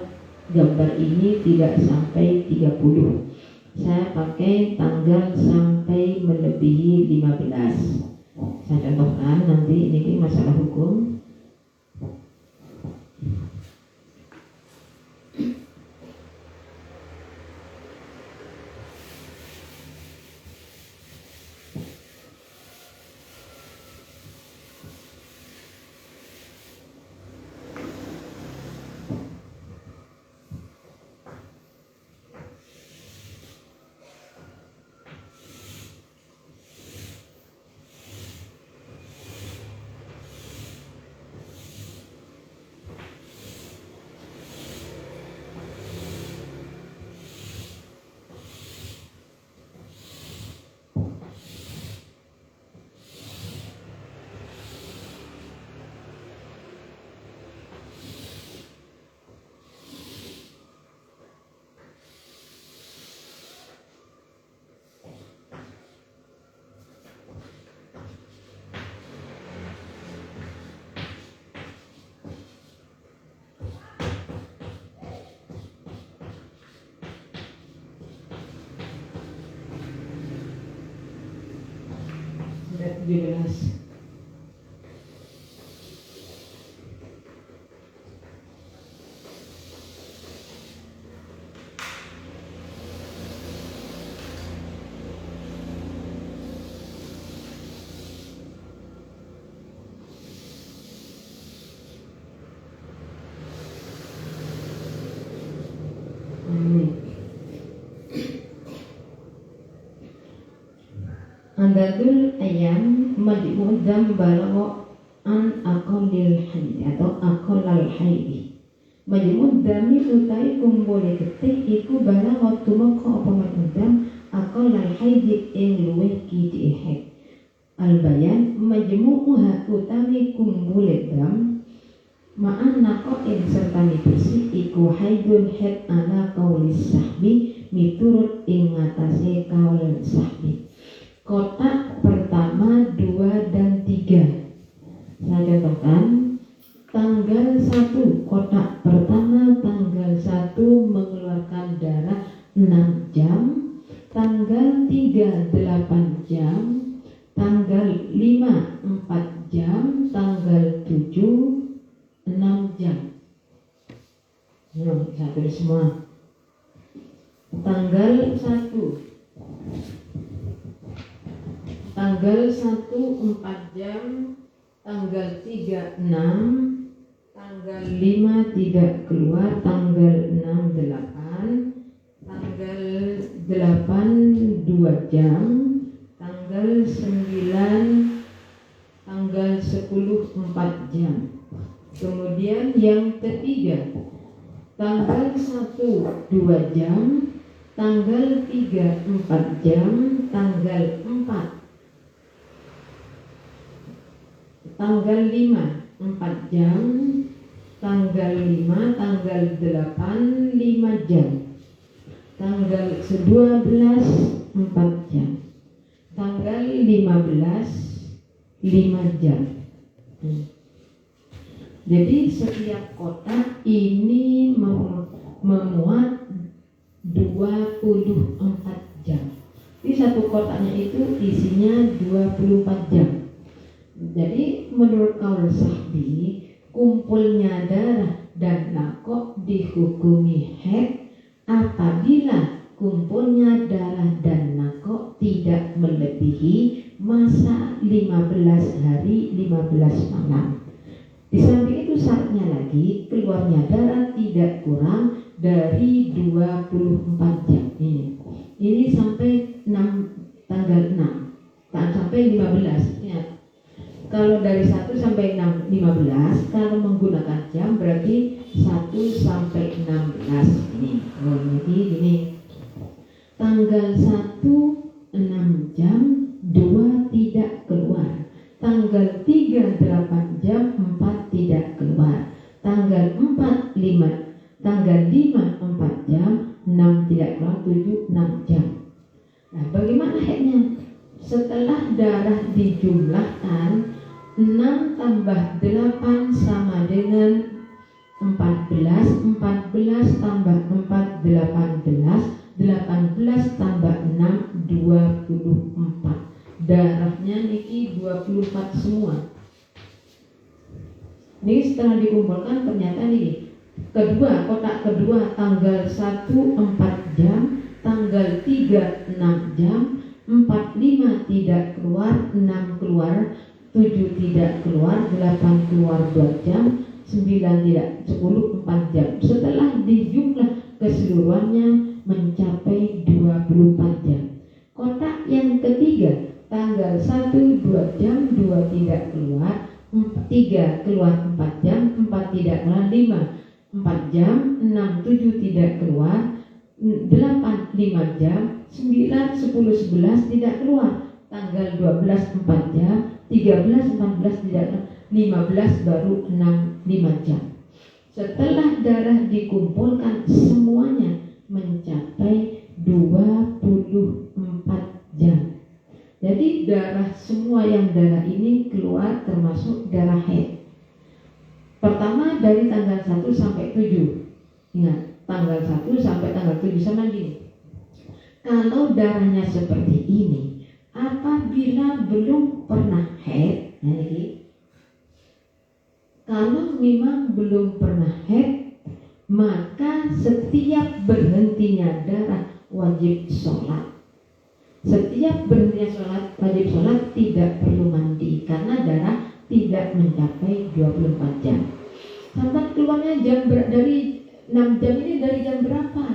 gambar ini tidak sampai 30. Saya pakai tanggal sampai melebihi 15. Saya contohkan, nanti ini masalah hukum. Jelas. Adadul ayam mad'udam balagha an aqallil haid atau aqallal haid. Mad'udami utai kumpule getih iku balagha tumeka apa mad'udam aqallal haid ing luwih kidhi haid. Al bayan majmu'uha utawi kumpule dam ma'an naqain serta bersih iku wa haidun haid ala kaulis sahbi miturut ing ngatasé kaul sahbi. Kotak pertama, 2 dan 3. Saya contohkan. Tanggal 1, kotak pertama tanggal 1 mengeluarkan darah 6 jam, tanggal 3 8 jam, tanggal 5 4 jam, tanggal 7 6 jam. Saya tulis semua. Tanggal 1 4 jam, tanggal 3 6, tanggal 5 tidak keluar, tanggal 6 8, tanggal 8 2 jam, tanggal 9, tanggal 10 4 jam. Kemudian yang ketiga, tanggal 1 2 jam, tanggal 3 4 jam, tanggal 4, tanggal 5 4 jam, tanggal 5, tanggal 8 5 jam, tanggal 12 4 jam, tanggal 15 5 jam. Jadi setiap kotak ini memuat 24 jam. Di satu kotaknya itu isinya 24 jam. Jadi menurut kaul sahbi, kumpulnya darah dan nakok dihukumi haid apabila kumpulnya darah dan nakok tidak melebihi masa 15 hari 15 malam. Di samping itu syaratnya lagi, keluarnya darah tidak kurang dari 24 jam. Ini sampai tanggal 6, sampai 15. Ingat, kalau dari 1 sampai 15, kalau menggunakan jam berarti 1 sampai 16. Jadi gini, tanggal 1 6 jam, 2 tidak keluar. Tanggal 3 8 jam, 4 tidak keluar. Tanggal 4 5, tanggal 5 4 jam, 6 tidak keluar, 7 6 jam. Nah, bagaimana haidnya? Setelah darah dijumlahkan, 6 tambah 8 sama dengan 14, 14 tambah 4 18, 18 tambah 6 24. Darahnya niki 24 semua. Ini setelah dikumpulkan ternyata nih, kotak kedua tanggal 1 4 jam, tanggal 3 6 jam, 4 5 tidak keluar, 6 keluar, 7 tidak keluar, 8 keluar 2 jam, 9 tidak, 10 4 jam. Setelah dijumlah keseluruhannya mencapai 24 jam. Kotak yang ketiga, tanggal 1 2 jam, 2 tidak keluar, 3 keluar 4 jam, 4 tidak keluar, 5 4 jam, 6 7 tidak keluar, 8 5 jam, 9 10 11 tidak keluar. Tanggal 12 4 jam, 13 14 tidak keluar, 15 baru 5 jam. Setelah darah dikumpulkan semuanya mencapai 24 jam. Jadi semua yang darah ini keluar termasuk darah haid. Pertama dari tanggal 1 sampai 7. Ingat, tanggal 1 sampai tanggal 7 sama gini. Kalau darahnya seperti ini, apabila belum pernah haid, kalau memang belum pernah haid, maka setiap berhentinya darah wajib sholat. Setiap berhentinya sholat wajib sholat, tidak perlu mandi karena darah tidak mencapai 24 jam. Sampai keluarnya dari 6 jam ini dari jam berapa?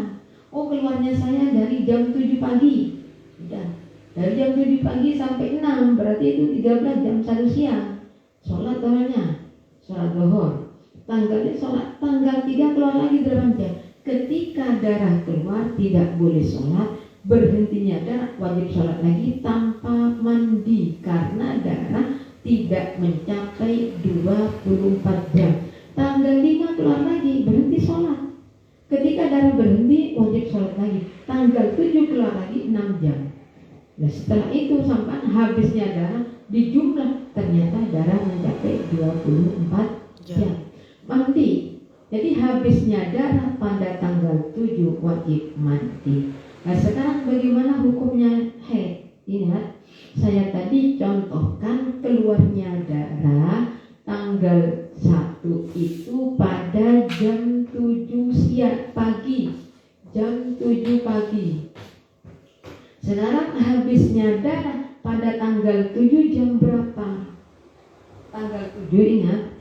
Oh, keluarnya saya dari jam 7 pagi. Sudah. Dari jam 7 pagi sampai 6, berarti itu 13 jam 1 siang. Sholat darahnya, sholat zuhur. Tanggalnya sholat, tanggal 3 keluar lagi 8 jam. Ketika darah keluar tidak boleh sholat, berhentinya darah wajib sholat lagi tanpa mandi karena darah tidak mencapai 24 jam. Tanggal 5 keluar lagi, berhenti sholat. Ketika darah berhenti, wajib sholat lagi. Tanggal 7 keluar lagi 6 jam. Nah setelah itu sampai habisnya darah dijumlah, ternyata darah mencapai 24 jam. Mandi. Jadi habisnya darah pada tanggal 7 wajib mandi. Nah sekarang bagaimana hukumnya haid? Ingat, saya tadi contohkan keluarnya darah tanggal 1 itu pada jam 7 siang pagi. Jam 7 pagi. Sekarang habisnya darah pada tanggal 7 jam berapa? Tanggal 7 ingat,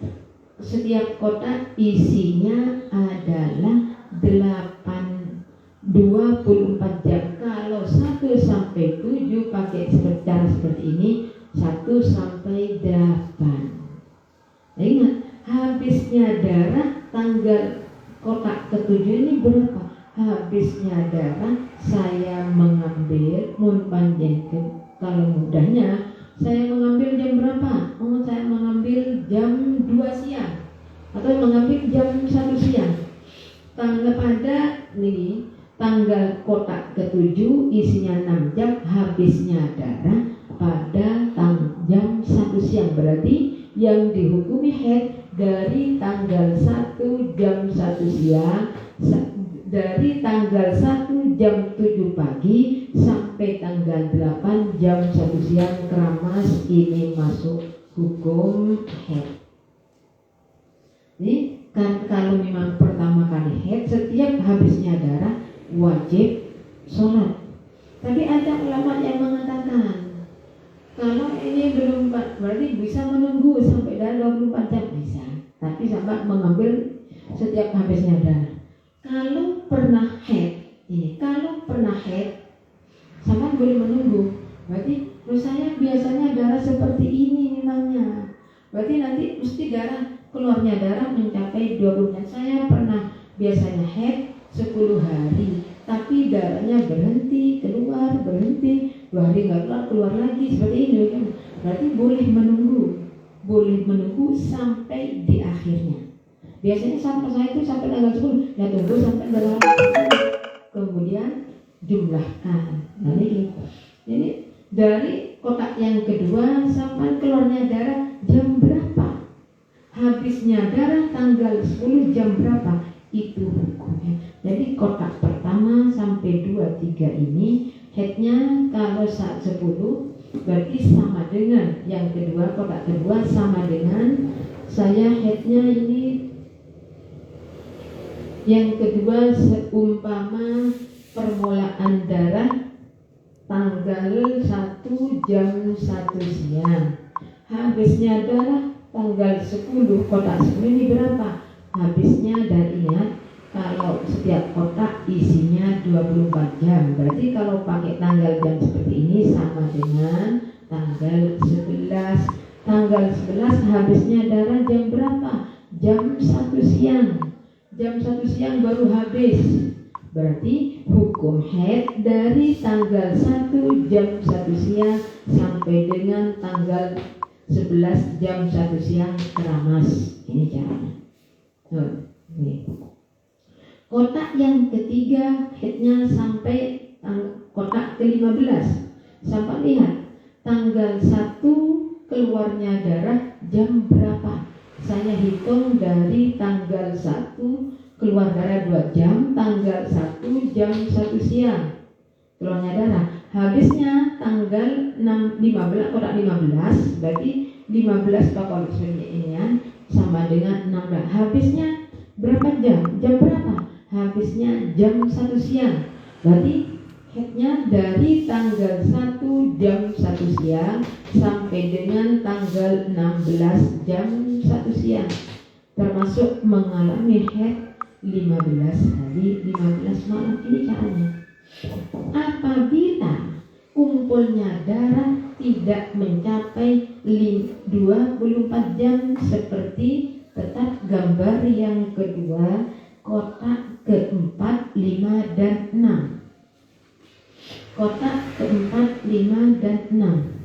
setiap kotak isinya adalah 24 jam. Kalau 1 sampai 7 pakai cara seperti ini, 1 sampai 8. Nah, ingat, habisnya darah tanggal kotak ke-7 ini berapa? Habisnya darah saya mengambil kalau mudahnya saya mengambil jam berapa? Saya mengambil jam 2 siang atau mengambil jam 1 siang. Tanggal kotak ke-7 isinya 6 jam, habisnya darah pada jam 1 siang. Berarti yang dihukumi haid dari tanggal 1 jam 1 siang, dari tanggal 1 jam 7 pagi sampai tanggal 8 jam 1 siang keramas, ini masuk hukum haid. Ini kan kalau memang pertama kali haid, setiap habisnya darah wajib sholat. Tapi ada ulama yang mengatakan kalau ini belum, berarti bisa menunggu sampai darah 24 jam bisa. Tapi sampai mengambil setiap habisnya darah. Kalau pernah haid, sama boleh menunggu. Berarti saya biasanya darah seperti ini memangnya. Berarti nanti mesti keluarnya darah mencapai 20 jam. Saya pernah biasanya haid 10 hari, tapi darahnya berhenti, keluar, berhenti, 2 hari nggak keluar lagi, seperti ini kan. Berarti boleh menunggu sampai di akhirnya. Biasanya sampai saya itu sampai tanggal 10, ya tunggu sampai tanggal 10, kemudian jumlahkan. Nah ini dari kotak yang kedua sampai keluarnya darah jam berapa? Habisnya darah tanggal 10 jam berapa? Itu hukumnya. Jadi kotak pertama sampai 2, 3 ini haidnya kalau saat 10 berarti sama dengan yang kedua, kotak kedua sama dengan saya haidnya ini. Yang kedua, seumpama permulaan darah tanggal 1 jam 1 siang, habisnya darah tanggal 10, kotak 10 ini berapa? Habisnya dari kalau setiap kotak isinya 24 jam, berarti kalau pakai tanggal jam seperti ini sama dengan tanggal 11. Tanggal 11 habisnya darah jam berapa? Jam 1 siang. Jam 1 siang baru habis. Berarti hukum haid dari tanggal 1 jam 1 siang sampai dengan tanggal 11 jam 1 siang keramas. Ini caranya. Ini. Kotak yang ketiga haidnya sampai kotak ke-15. Sampai lihat tanggal 1 keluarnya darah jam berapa? Saya hitung dari tanggal 1 keluar darah 2 jam, tanggal 1 jam 1 siang keluarnya darah. Habisnya tanggal 15, kotak 15, berarti 15 pokok ini sama dengan 16. Habisnya berapa jam? Jam berapa? Habisnya jam 1 siang. Berarti haidnya dari tanggal 1 jam 1 siang sampai dengan tanggal 16 jam 1 siang, termasuk mengalami haid 15 hari 15 malam. Ini caranya. Apabila kumpulnya darah tidak mencapai 24 jam seperti tetap gambar yang kedua, kotak keempat, 5 dan 6. Kotak keempat, 5 dan 6.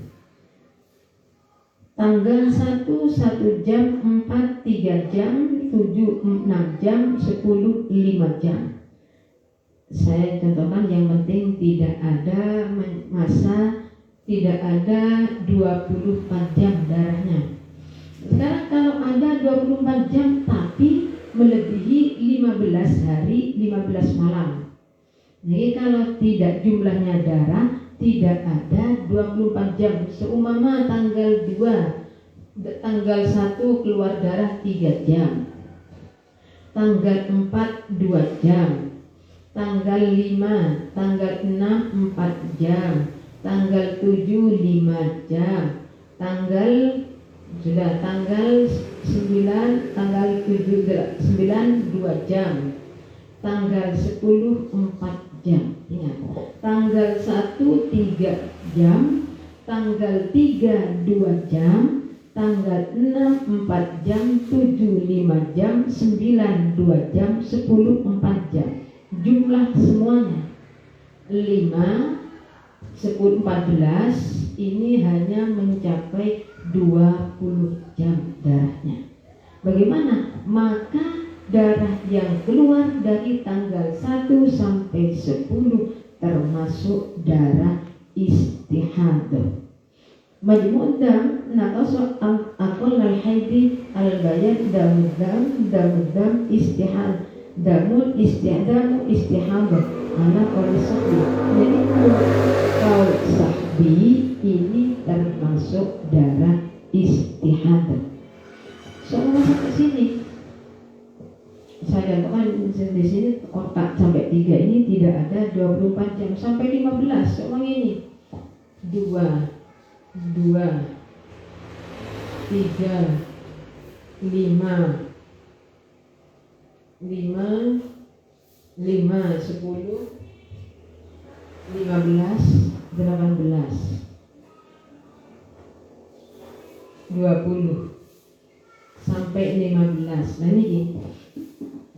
Tanggal 1 jam, 4 3 jam, 7 6 jam, 10 5 jam. saya contohkan yang penting tidak ada masa, tidak ada 24 jam darahnya. Sekarang kalau ada 24 jam tapi melebihi 15 hari 15 malam. Jadi kalau tidak jumlahnya darah, tidak ada 24 jam. Seumpama tanggal 2, tanggal 1 keluar darah 3 jam, tanggal 4 2 jam, tanggal 5, tanggal 6 4 jam, tanggal 7 5 jam, tanggal 9, tanggal 7 9 2 jam, tanggal 10 4 jam. Ingat, tanggal 1 3 jam, tanggal 3 2 jam, tanggal 6 4 jam, 7 5 jam, 9 2 jam, 10 4 jam. Jumlah semuanya 5 10 14 ini hanya mencapai 20 jam darahnya. Bagaimana? Maka darah yang keluar dari tanggal 1 sampai 10 termasuk darah istihadah. Majmu' dam naqasa aqall al-haidi al-bayan damud istihad damul istihadah ana qaul sahbi. Jadi qaul sahbi ini termasuk darah istihadah. Soalnya sampai sini saya contohkan di sini kotak sampai 3 ini tidak ada 24 jam sampai 15. Soalnya ini 2 3 5 5 5 10 15 18 20 sampai 15. Nah ini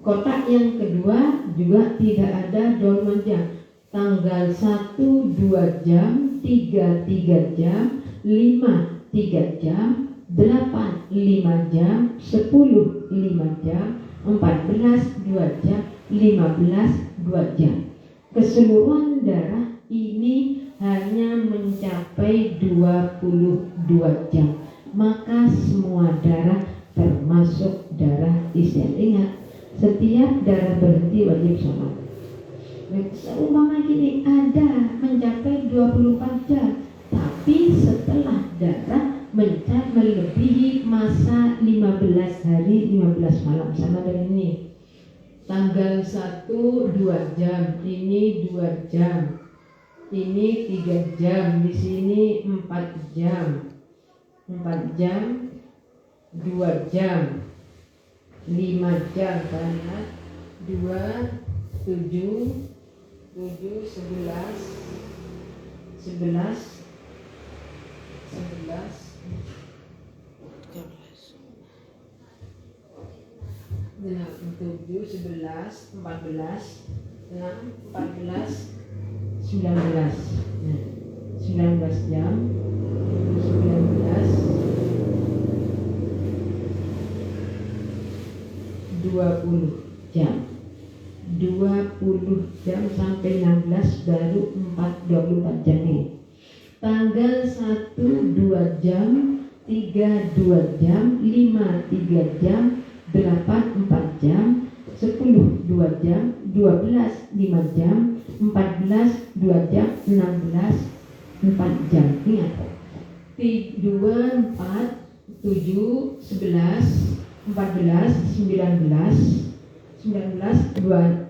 kotak yang kedua juga tidak ada 24 jam. Tanggal 1 2 jam, 3 3 jam, 5 3 jam, 8 5 jam, 10 5 jam, 14 2 jam, 15 2 jam. Keseluruhan darah ini hanya mencapai 22 jam. Maka semua darah termasuk darah istihadah. Ingat, setiap darah berhenti wajib sholat. Seumpama gini ada mencapai 24 jam, tapi setelah darah melebihi masa 15 hari 15 malam, sama dengan ini. Tanggal 1 2 jam, ini 2 jam, ini 3 jam, di sini 4 jam, 4 jam, 2 jam, 5 jam, karena 2 7 7 11 11 7 11 14 6 14 19 19 jam, 19 20 jam, 20 jam sampai 16 baru 24 jam ini. Tanggal 1 2 jam, 3 2 jam, 5 3 jam, 8 4 jam, 10 2 jam, 12 5 jam, 14 2 jam, 16 4 jam. Ingat, 2 4 7 11 14 19 19 2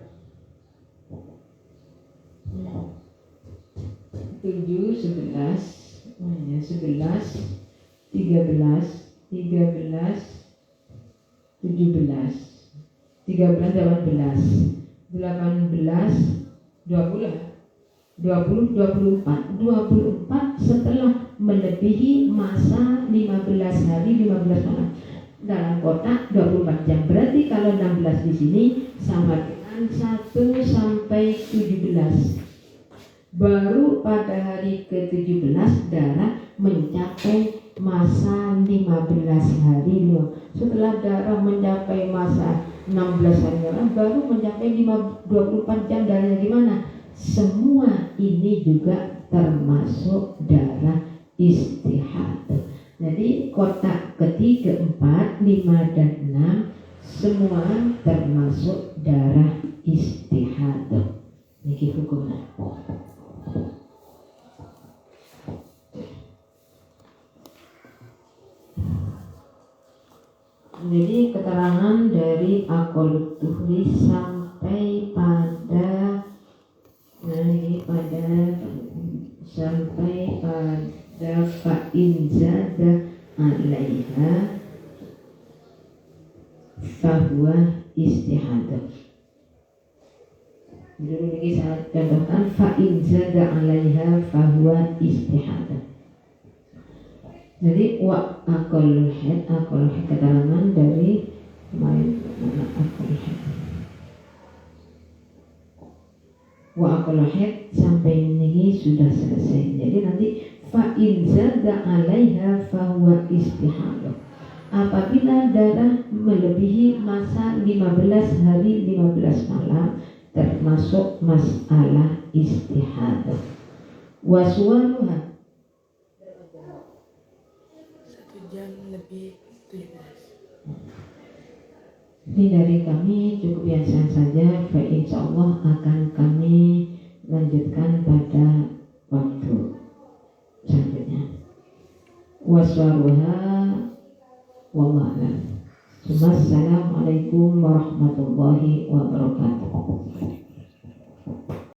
7 11 11 13 13 17 13 18 20 24 setelah melebihi masa 15 hari 15 malam dalam kotak 24 jam. Berarti kalau 16 di sini sama dengan 1 sampai 17. Baru pada hari ke-17 darah mencapai masa 15 hari. Setelah darah mencapai masa 16 hari darah baru mencapai 24 jam darahnya gimana? Semua ini juga termasuk darah istihadah. Jadi kotak ketiga, 4, 5 dan 6 semua termasuk darah istihadah. Niki hukumnya. Jadi keterangan dari Aqallut Tuhri sampai pada fa'in zada 'alaiha fahuwa istihadah. Jadi ini saya contohkan fa'in zada 'alaiha fahuwa istihadah. Jadi wa aqallul haid keterangan dari kemarin aqallul haid. Wa aqallul haid sampai ini sudah selesai. Jadi nanti fa in zada 'alaiha fa huwa istihadah. Apabila darah melebihi masa 15 hari 15 malam termasuk masalah istihadah. Wa suwaruha jam lebih 17. Ini dari kami cukup biasa saja. Insya Allah akan kami lanjutkan pada waktu selanjutnya. Waswaruha wallahu a'lam. Assalamualaikum warahmatullahi wabarakatuh.